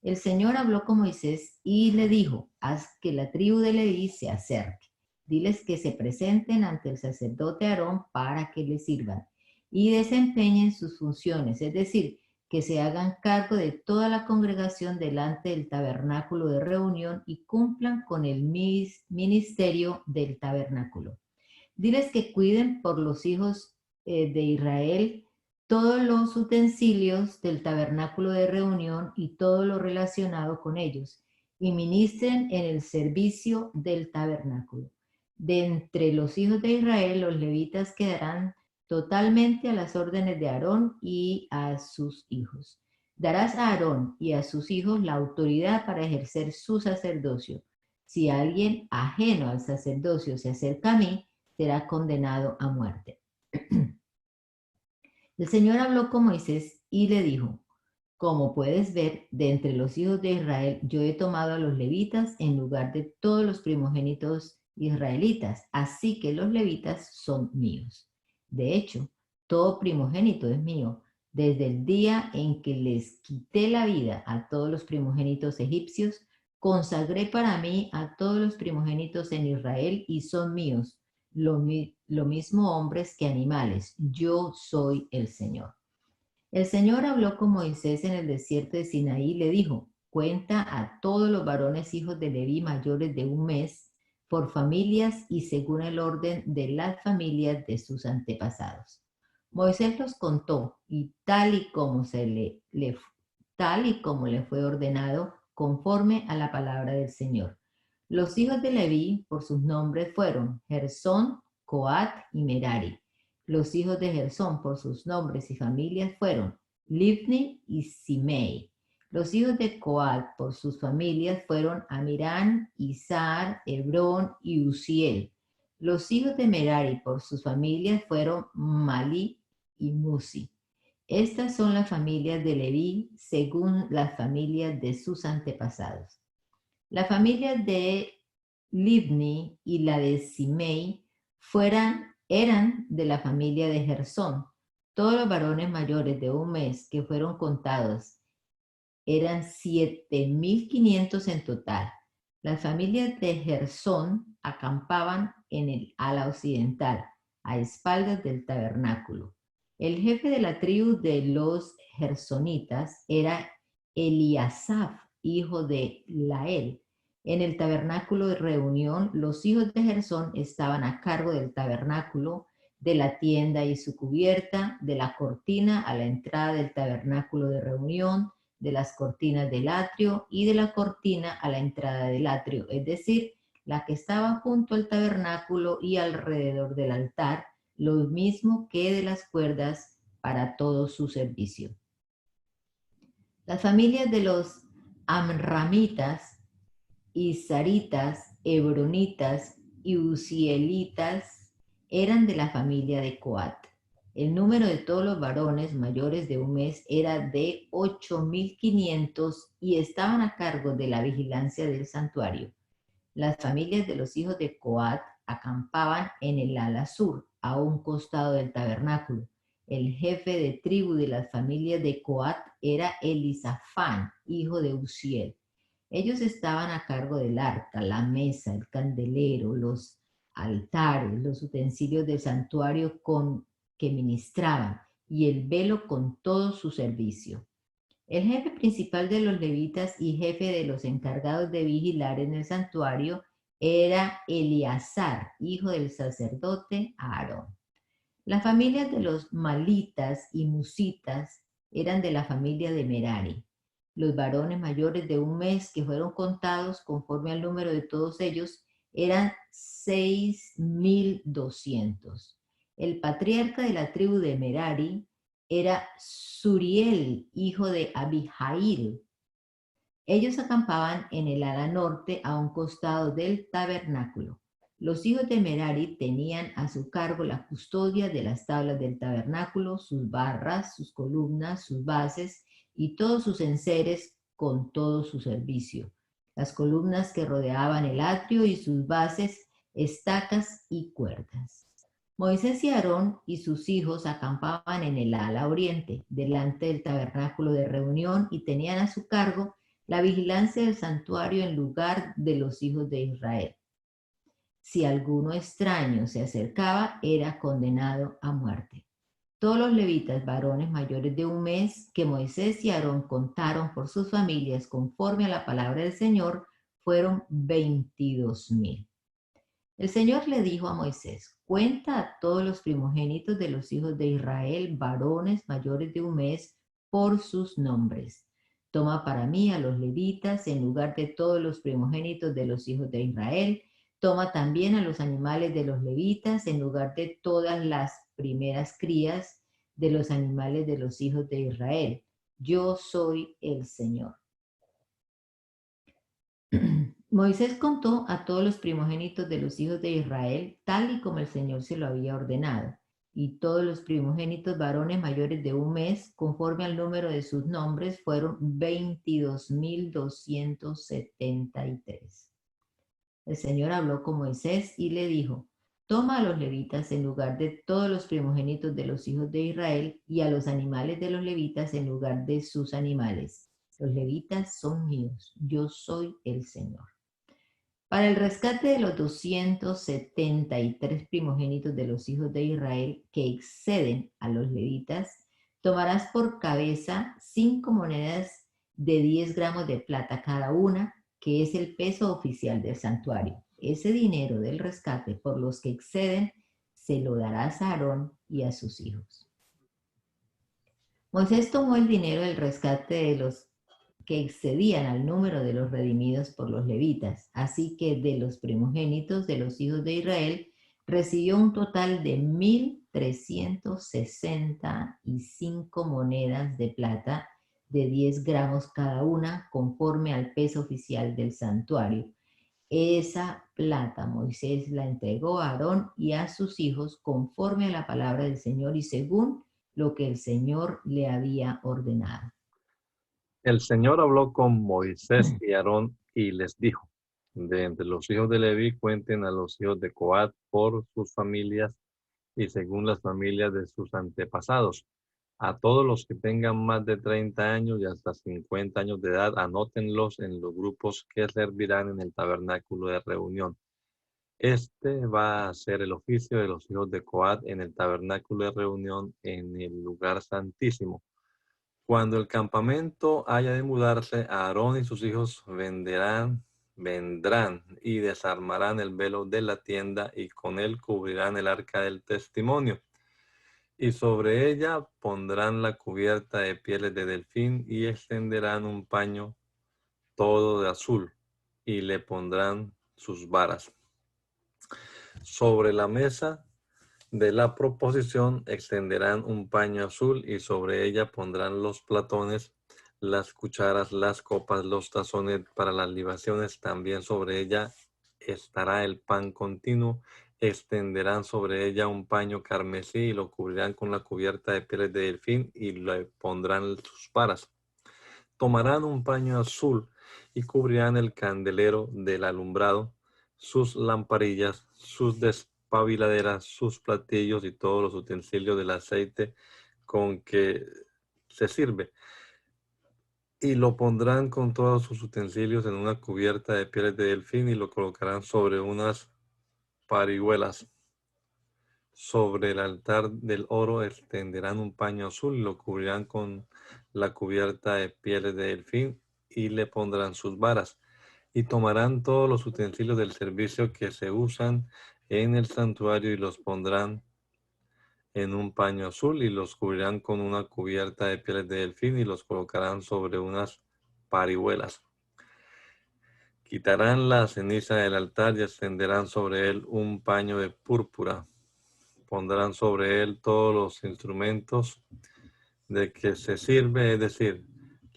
El Señor habló con Moisés y le dijo: haz que la tribu de Leví se acerque. Diles que se presenten ante el sacerdote Aarón para que le sirvan y desempeñen sus funciones, es decir, que se hagan cargo de toda la congregación delante del tabernáculo de reunión y cumplan con el ministerio del tabernáculo. Diles que cuiden por los hijos de Israel todos los utensilios del tabernáculo de reunión y todo lo relacionado con ellos, y ministren en el servicio del tabernáculo. De entre los hijos de Israel, los levitas quedarán totalmente a las órdenes de Aarón y a sus hijos. Darás a Aarón y a sus hijos la autoridad para ejercer su sacerdocio. Si alguien ajeno al sacerdocio se acerca a mí, será condenado a muerte. El Señor habló con Moisés y le dijo: como puedes ver, de entre los hijos de Israel, yo he tomado a los levitas en lugar de todos los primogénitos israelitas, así que los levitas son míos. De hecho, todo primogénito es mío, desde el día en que les quité la vida a todos los primogénitos egipcios, consagré para mí a todos los primogénitos en Israel y son míos, lo mismo hombres que animales. Yo soy el Señor. El Señor habló con Moisés en el desierto de Sinaí y le dijo: cuenta a todos los varones hijos de Leví mayores de un mes por familias y según el orden de las familias de sus antepasados. Moisés los contó y tal y como le fue ordenado conforme a la palabra del Señor. Los hijos de Leví por sus nombres fueron Gersón, Coat y Merari. Los hijos de Gersón por sus nombres y familias fueron Libni y Simei. Los hijos de Coat por sus familias fueron Amirán, Izar, Hebrón y Uziel. Los hijos de Merari por sus familias fueron Malí y Musi. Estas son las familias de Leví según las familias de sus antepasados. La familia de Libni y la de Simei eran de la familia de Gersón. Todos los varones mayores de un mes que fueron contados eran 7,500 en total. Las familias de Gersón acampaban en el ala occidental, a espaldas del tabernáculo. El jefe de la tribu de los gersonitas era Eliasaf, hijo de Lael. En el tabernáculo de reunión, los hijos de Gersón estaban a cargo del tabernáculo, de la tienda y su cubierta, de la cortina a la entrada del tabernáculo de reunión, de las cortinas del atrio y de la cortina a la entrada del atrio, es decir, la que estaba junto al tabernáculo y alrededor del altar, lo mismo que de las cuerdas para todo su servicio. Las familias de los amramitas, Isaritas, Hebronitas y Uzielitas eran de la familia de Coat. El número de todos los varones mayores de un mes era de 8,500 y estaban a cargo de la vigilancia del santuario. Las familias de los hijos de Coat acampaban en el ala sur, a un costado del tabernáculo. El jefe de tribu de las familias de Coat era Elisafán, hijo de Uziel. Ellos estaban a cargo del arca, la mesa, el candelero, los altares, los utensilios del santuario que ministraban y el velo con todo su servicio. El jefe principal de los levitas y jefe de los encargados de vigilar en el santuario era Eleazar, hijo del sacerdote Aarón. Las familias de los malitas y musitas eran de la familia de Merari. Los varones mayores de un mes que fueron contados conforme al número de todos ellos eran 6,200. El patriarca de la tribu de Merari era Suriel, hijo de Abihail. Ellos acampaban en el ala norte a un costado del tabernáculo. Los hijos de Merari tenían a su cargo la custodia de las tablas del tabernáculo, sus barras, sus columnas, sus bases y todos sus enseres con todo su servicio. Las columnas que rodeaban el atrio y sus bases, estacas y cuerdas. Moisés y Aarón y sus hijos acampaban en el ala oriente, delante del tabernáculo de reunión, y tenían a su cargo la vigilancia del santuario en lugar de los hijos de Israel. Si alguno extraño se acercaba, era condenado a muerte. Todos los levitas varones mayores de un mes que Moisés y Aarón contaron por sus familias conforme a la palabra del Señor fueron 22,000. El Señor le dijo a Moisés: cuenta a todos los primogénitos de los hijos de Israel, varones mayores de un mes, por sus nombres. Toma para mí a los levitas en lugar de todos los primogénitos de los hijos de Israel. Toma también a los animales de los levitas en lugar de todas las primeras crías de los animales de los hijos de Israel. Yo soy el Señor. Moisés contó a todos los primogénitos de los hijos de Israel, tal y como el Señor se lo había ordenado, y todos los primogénitos varones mayores de un mes, conforme al número de sus nombres, fueron 22,273. El Señor habló con Moisés y le dijo: toma a los levitas en lugar de todos los primogénitos de los hijos de Israel, y a los animales de los levitas en lugar de sus animales. Los levitas son míos, yo soy el Señor. Para el rescate de los 273 primogénitos de los hijos de Israel que exceden a los levitas, tomarás por cabeza 5 monedas de 10 gramos de plata cada una, que es el peso oficial del santuario. Ese dinero del rescate por los que exceden se lo darás a Aarón y a sus hijos. Moisés tomó el dinero del rescate de los que excedían al número de los redimidos por los levitas, así que de los primogénitos de los hijos de Israel recibió un total de 1,365 monedas de plata de 10 gramos cada una, conforme al peso oficial del santuario. Esa plata Moisés la entregó a Aarón y a sus hijos conforme a la palabra del Señor y según lo que el Señor le había ordenado. El Señor habló con Moisés y Aarón y les dijo: de entre los hijos de Leví cuenten a los hijos de Coat por sus familias y según las familias de sus antepasados. A todos los que tengan más de 30 años y hasta 50 años de edad, anótenlos en los grupos que servirán en el tabernáculo de reunión. Este va a ser el oficio de los hijos de Coat en el tabernáculo de reunión en el lugar santísimo. Cuando el campamento haya de mudarse, Aarón y sus hijos vendrán y desarmarán el velo de la tienda y con él cubrirán el arca del testimonio. Y sobre ella pondrán la cubierta de pieles de delfín y extenderán un paño todo de azul y le pondrán sus varas. Sobre la mesa de la proposición extenderán un paño azul y sobre ella pondrán los platones, las cucharas, las copas, los tazones para las libaciones. También sobre ella estará el pan continuo. Extenderán sobre ella un paño carmesí y lo cubrirán con la cubierta de pieles de delfín y le pondrán sus varas. Tomarán un paño azul y cubrirán el candelero del alumbrado, sus lamparillas, sus despabiladeras, sus platillos y todos los utensilios del aceite con que se sirve. Y lo pondrán con todos sus utensilios en una cubierta de pieles de delfín y lo colocarán sobre unas parihuelas. Sobre el altar del oro extenderán un paño azul y lo cubrirán con la cubierta de pieles de delfín y le pondrán sus varas. Y tomarán todos los utensilios del servicio que se usan en el santuario y los pondrán en un paño azul y los cubrirán con una cubierta de pieles de delfín y los colocarán sobre unas parihuelas. Quitarán la ceniza del altar y extenderán sobre él un paño de púrpura. Pondrán sobre él todos los instrumentos de que se sirve, es decir,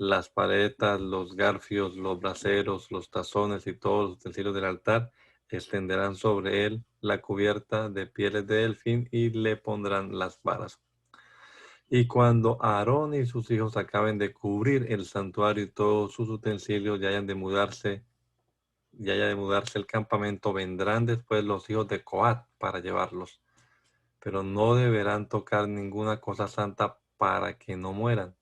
las paletas, los garfios, los braseros, los tazones y todos los utensilios del altar. Extenderán sobre él la cubierta de pieles de delfín y le pondrán las varas. Y cuando Aarón y sus hijos acaben de cubrir el santuario y todos sus utensilios y haya de mudarse el campamento, vendrán después los hijos de Coat para llevarlos. Pero no deberán tocar ninguna cosa santa para que no mueran.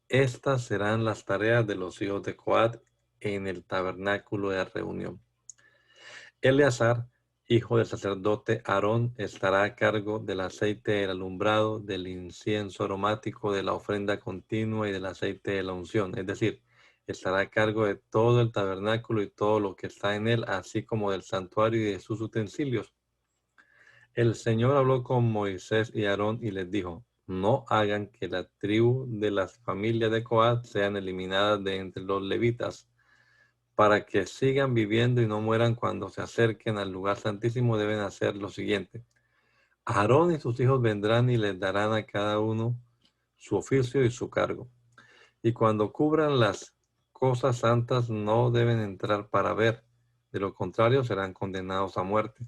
Estas serán las tareas de los hijos de Coat en el tabernáculo de reunión. Eleazar, hijo del sacerdote Aarón, estará a cargo del aceite del alumbrado, del incienso aromático, de la ofrenda continua y del aceite de la unción. Es decir, estará a cargo de todo el tabernáculo y todo lo que está en él, así como del santuario y de sus utensilios. El Señor habló con Moisés y Aarón y les dijo: no hagan que la tribu de las familias de Coat sean eliminadas de entre los levitas. Para que sigan viviendo y no mueran cuando se acerquen al lugar santísimo, deben hacer lo siguiente. Aarón y sus hijos vendrán y les darán a cada uno su oficio y su cargo. Y cuando cubran las cosas santas no deben entrar para ver, de lo contrario serán condenados a muerte.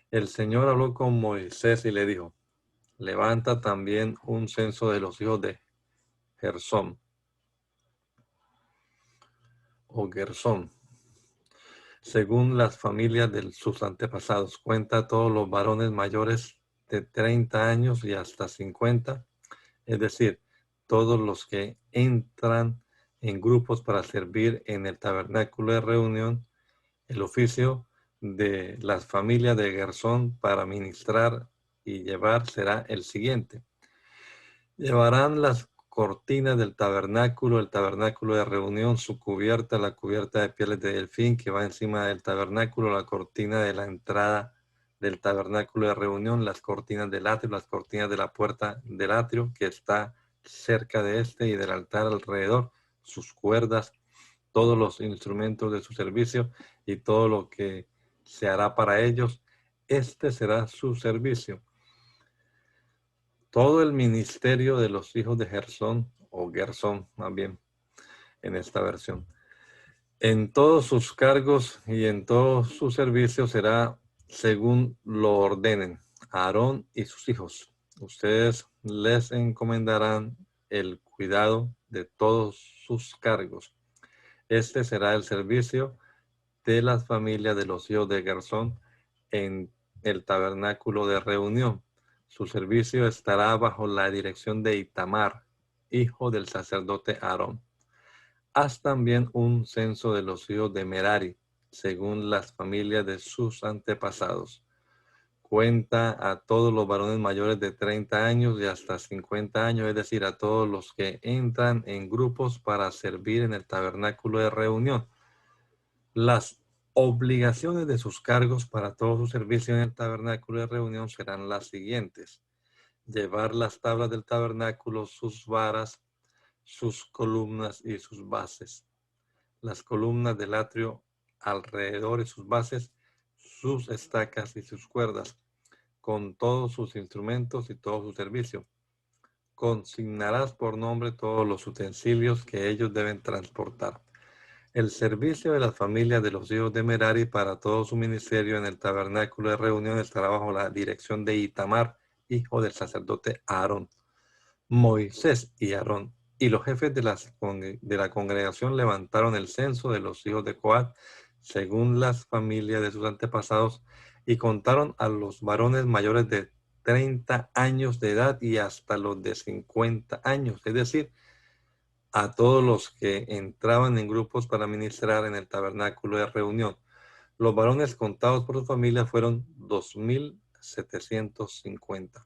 El Señor habló con Moisés y le dijo: levanta también un censo de los hijos de Gersón o Gersón, según las familias de sus antepasados. Cuenta a todos los varones mayores de 30 años y hasta 50, es decir, todos los que entran en grupos para servir en el tabernáculo de reunión. El oficio de las familias de Gersón para ministrar y llevar será el siguiente. Llevarán las cortinas del tabernáculo, el tabernáculo de reunión, su cubierta, la cubierta de pieles de delfín que va encima del tabernáculo, la cortina de la entrada del tabernáculo de reunión, las cortinas del atrio, las cortinas de la puerta del atrio que está cerca de este y del altar alrededor, sus cuerdas, todos los instrumentos de su servicio y todo lo que se hará para ellos. Este será su servicio. Todo el ministerio de los hijos de Gersón, o Gersón más bien, en esta versión, en todos sus cargos y en todo su servicio será según lo ordenen Aarón y sus hijos. Ustedes les encomendarán el cuidado de todos sus cargos. Este será el servicio de las familias de los hijos de Gersón en el tabernáculo de reunión. Su servicio estará bajo la dirección de Itamar, hijo del sacerdote Aarón. Haz también un censo de los hijos de Merari, según las familias de sus antepasados. Cuenta a todos los varones mayores de 30 años y hasta 50 años, es decir, a todos los que entran en grupos para servir en el tabernáculo de reunión. Las obligaciones de sus cargos para todo su servicio en el tabernáculo de reunión serán las siguientes: llevar las tablas del tabernáculo, sus varas, sus columnas y sus bases, las columnas del atrio alrededor y sus bases, sus estacas y sus cuerdas, con todos sus instrumentos y todo su servicio. Consignarás por nombre todos los utensilios que ellos deben transportar. El servicio de las familias de los hijos de Merari para todo su ministerio en el tabernáculo de reunión estará bajo la dirección de Itamar, hijo del sacerdote Aarón. Moisés y Aarón y los jefes de la congregación levantaron el censo de los hijos de Coat según las familias de sus antepasados y contaron a los varones mayores de 30 años de edad y hasta los de 50 años, es decir, a todos los que entraban en grupos para ministrar en el tabernáculo de reunión. Los varones contados por su familia fueron 2,750.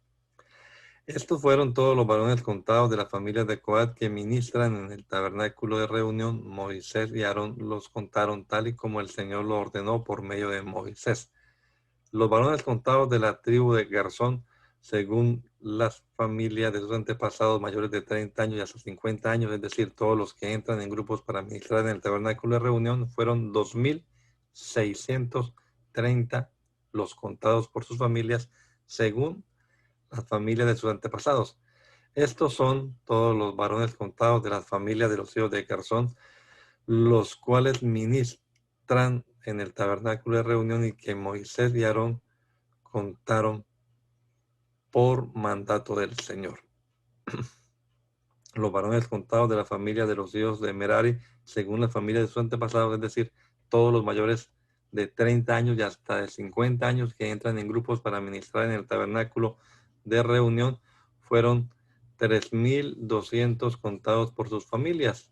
Estos fueron todos los varones contados de las familias de Coat que ministran en el tabernáculo de reunión. Moisés y Aarón los contaron tal y como el Señor lo ordenó por medio de Moisés. Los varones contados de la tribu de Gersón, según las familias de sus antepasados mayores de 30 años y hasta 50 años, es decir, todos los que entran en grupos para ministrar en el tabernáculo de reunión, fueron 2,630 los contados por sus familias, según las familias de sus antepasados. Estos son todos los varones contados de las familias de los hijos de Gersón, los cuales ministran en el tabernáculo de reunión y que Moisés y Aarón contaron por mandato del Señor. Los varones contados de la familia de los hijos de Merari, según la familia de sus antepasados, es decir, todos los mayores de 30 años y hasta de 50 años que entran en grupos para ministrar en el tabernáculo de reunión, fueron 3,200 contados por sus familias.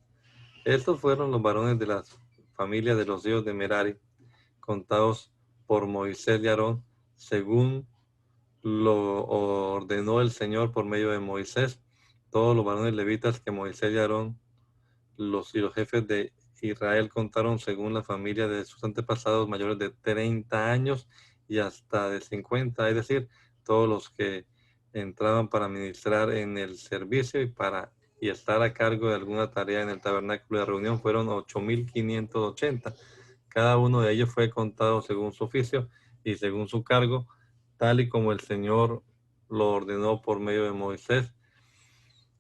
Estos fueron los varones de las familias de los hijos de Merari, contados por Moisés y Aarón, según lo ordenó el Señor por medio de Moisés. Todos los varones levitas que Moisés y Aarón, los jefes de Israel, contaron según la familia de sus antepasados mayores de 30 años y hasta de 50, es decir, todos los que entraban para ministrar en el servicio y estar a cargo de alguna tarea en el tabernáculo de reunión fueron 8,580. Cada uno de ellos fue contado según su oficio y según su cargo, tal y como el Señor lo ordenó por medio de Moisés,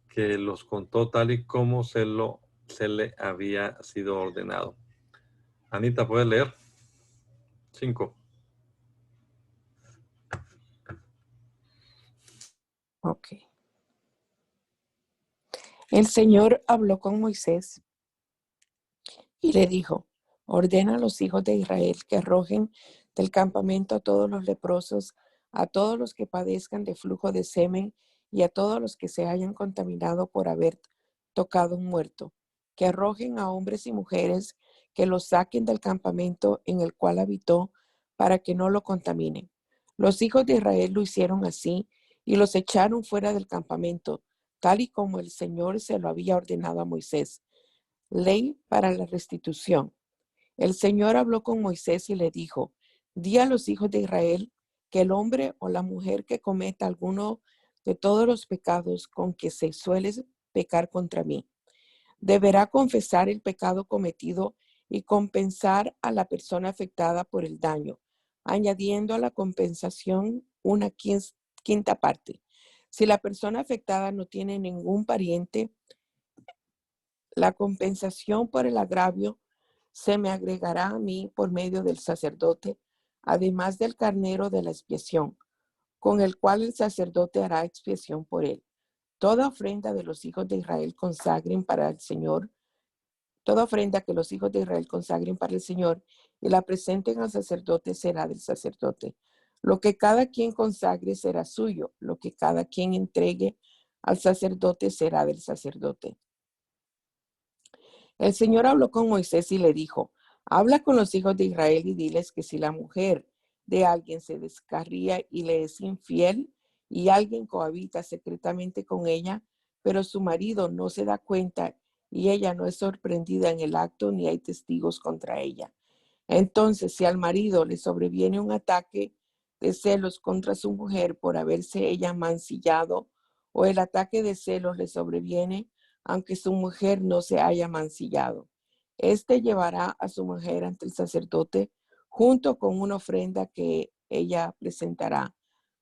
que los contó tal y como se le había sido ordenado. Anita, ¿puedes leer? 5. Ok. El Señor habló con Moisés y le dijo: ordena a los hijos de Israel que arrojen del campamento a todos los leprosos, a todos los que padezcan de flujo de semen y a todos los que se hayan contaminado por haber tocado un muerto, que arrojen a hombres y mujeres, que los saquen del campamento en el cual habitó, para que no lo contaminen. Los hijos de Israel lo hicieron así y los echaron fuera del campamento, tal y como el Señor se lo había ordenado a Moisés. Ley para la restitución. El Señor habló con Moisés y le dijo: di a los hijos de Israel que el hombre o la mujer que cometa alguno de todos los pecados con que se suele pecar contra mí, deberá confesar el pecado cometido y compensar a la persona afectada por el daño, añadiendo a la compensación una quinta parte. Si la persona afectada no tiene ningún pariente, la compensación por el agravio se me agregará a mí por medio del sacerdote, además del carnero de la expiación, con el cual el sacerdote hará expiación por él. Toda ofrenda de los hijos de Israel consagren para el Señor, toda ofrenda que los hijos de Israel consagren para el Señor y la presenten al sacerdote será del sacerdote. Lo que cada quien consagre será suyo, lo que cada quien entregue al sacerdote será del sacerdote. El Señor habló con Moisés y le dijo: habla con los hijos de Israel y diles que si la mujer de alguien se descarría y le es infiel y alguien cohabita secretamente con ella, pero su marido no se da cuenta y ella no es sorprendida en el acto ni hay testigos contra ella. Entonces, si al marido le sobreviene un ataque de celos contra su mujer por haberse ella mancillado, o el ataque de celos le sobreviene aunque su mujer no se haya mancillado, este llevará a su mujer ante el sacerdote junto con una ofrenda que ella presentará,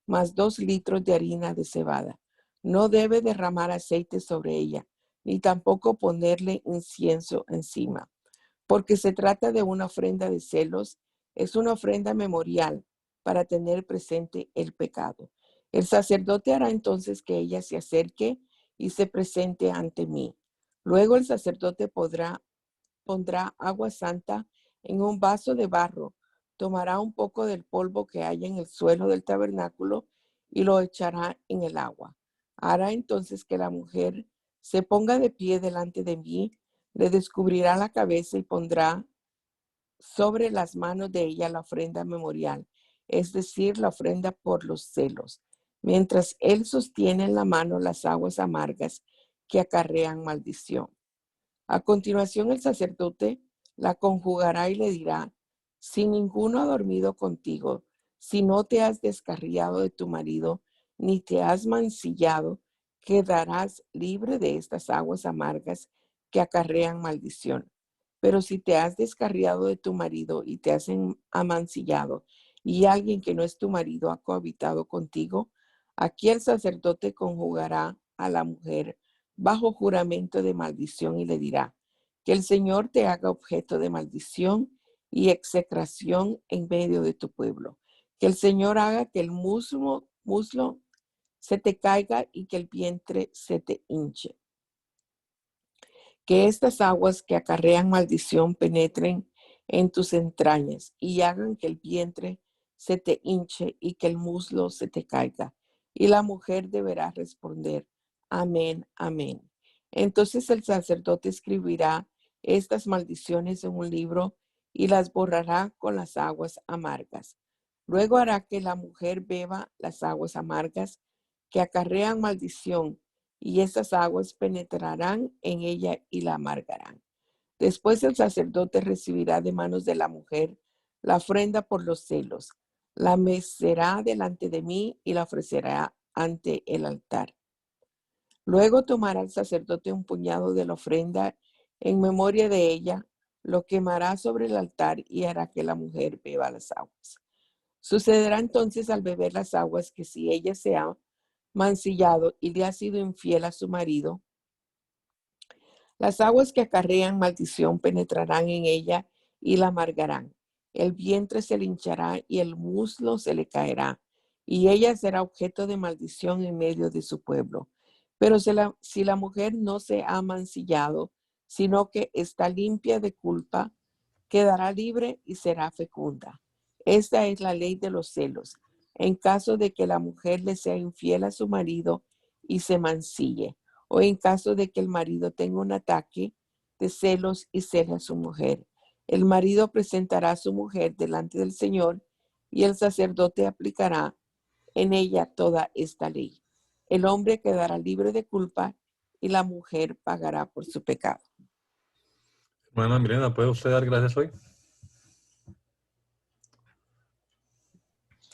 más 2 litros de harina de cebada. No debe derramar aceite sobre ella, ni tampoco ponerle incienso encima, porque se trata de una ofrenda de celos, es una ofrenda memorial para tener presente el pecado. El sacerdote hará entonces que ella se acerque y se presente ante mí. Luego el sacerdote pondrá agua santa en un vaso de barro, tomará un poco del polvo que haya en el suelo del tabernáculo y lo echará en el agua. Hará entonces que la mujer se ponga de pie delante de mí, le descubrirá la cabeza y pondrá sobre las manos de ella la ofrenda memorial, es decir, la ofrenda por los celos, mientras él sostiene en la mano las aguas amargas que acarrean maldición. A continuación el sacerdote la conjugará y le dirá: si ninguno ha dormido contigo, si no te has descarriado de tu marido, ni te has mancillado, quedarás libre de estas aguas amargas que acarrean maldición. Pero si te has descarriado de tu marido y te has amancillado, y alguien que no es tu marido ha cohabitado contigo, aquí el sacerdote conjugará a la mujer bajo juramento de maldición y le dirá: que el Señor te haga objeto de maldición y execración en medio de tu pueblo. Que el Señor haga que el muslo se te caiga y que el vientre se te hinche. Que estas aguas que acarrean maldición penetren en tus entrañas y hagan que el vientre se te hinche y que el muslo se te caiga. Y la mujer deberá responder: amén, amén. Entonces el sacerdote escribirá estas maldiciones en un libro y las borrará con las aguas amargas. Luego hará que la mujer beba las aguas amargas que acarrean maldición, y esas aguas penetrarán en ella y la amargarán. Después el sacerdote recibirá de manos de la mujer la ofrenda por los celos, la mecerá delante de mí y la ofrecerá ante el altar. Luego tomará el sacerdote un puñado de la ofrenda en memoria de ella, lo quemará sobre el altar y hará que la mujer beba las aguas. Sucederá entonces al beber las aguas que si ella se ha mancillado y le ha sido infiel a su marido, las aguas que acarrean maldición penetrarán en ella y la amargarán. El vientre se le hinchará y el muslo se le caerá, y ella será objeto de maldición en medio de su pueblo. Pero si la mujer no se ha mancillado, sino que está limpia de culpa, quedará libre y será fecunda. Esta es la ley de los celos, en caso de que la mujer le sea infiel a su marido y se mancille, o en caso de que el marido tenga un ataque de celos y cele a su mujer. El marido presentará a su mujer delante del Señor y el sacerdote aplicará en ella toda esta ley. El hombre quedará libre de culpa y la mujer pagará por su pecado. Hermana Milena, ¿puede usted dar gracias hoy?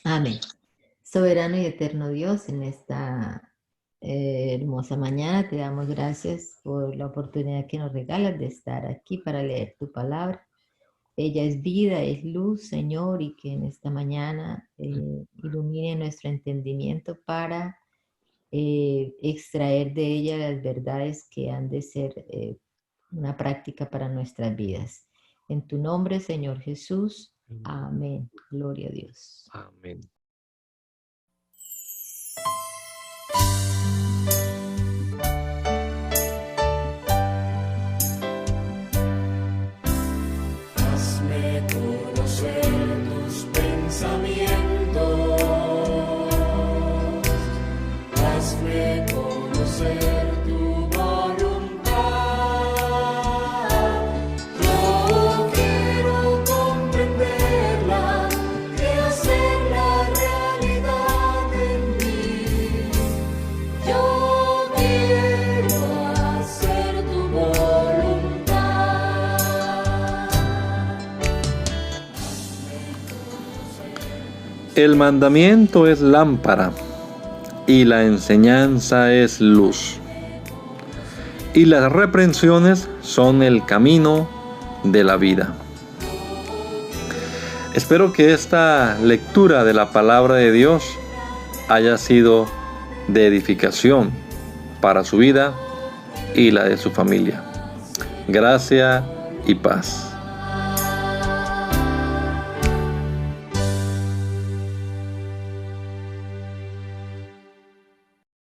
Amén. Soberano y eterno Dios, en esta hermosa mañana te damos gracias por la oportunidad que nos regalas de estar aquí para leer tu palabra. Ella es vida, es luz, Señor, y que en esta mañana ilumine nuestro entendimiento para extraer de ella las verdades que han de ser una práctica para nuestras vidas. En tu nombre, Señor Jesús. Amén. Gloria a Dios. Amén. Hazme conocer tus pensamientos. Hazme conocer tu voluntad. Yo quiero comprenderla y hacerla realidad en mí. Yo quiero hacer tu voluntad. El mandamiento es lámpara y la enseñanza es luz. Y las reprensiones son el camino de la vida. Espero que esta lectura de la palabra de Dios haya sido de edificación para su vida y la de su familia. Gracia y paz.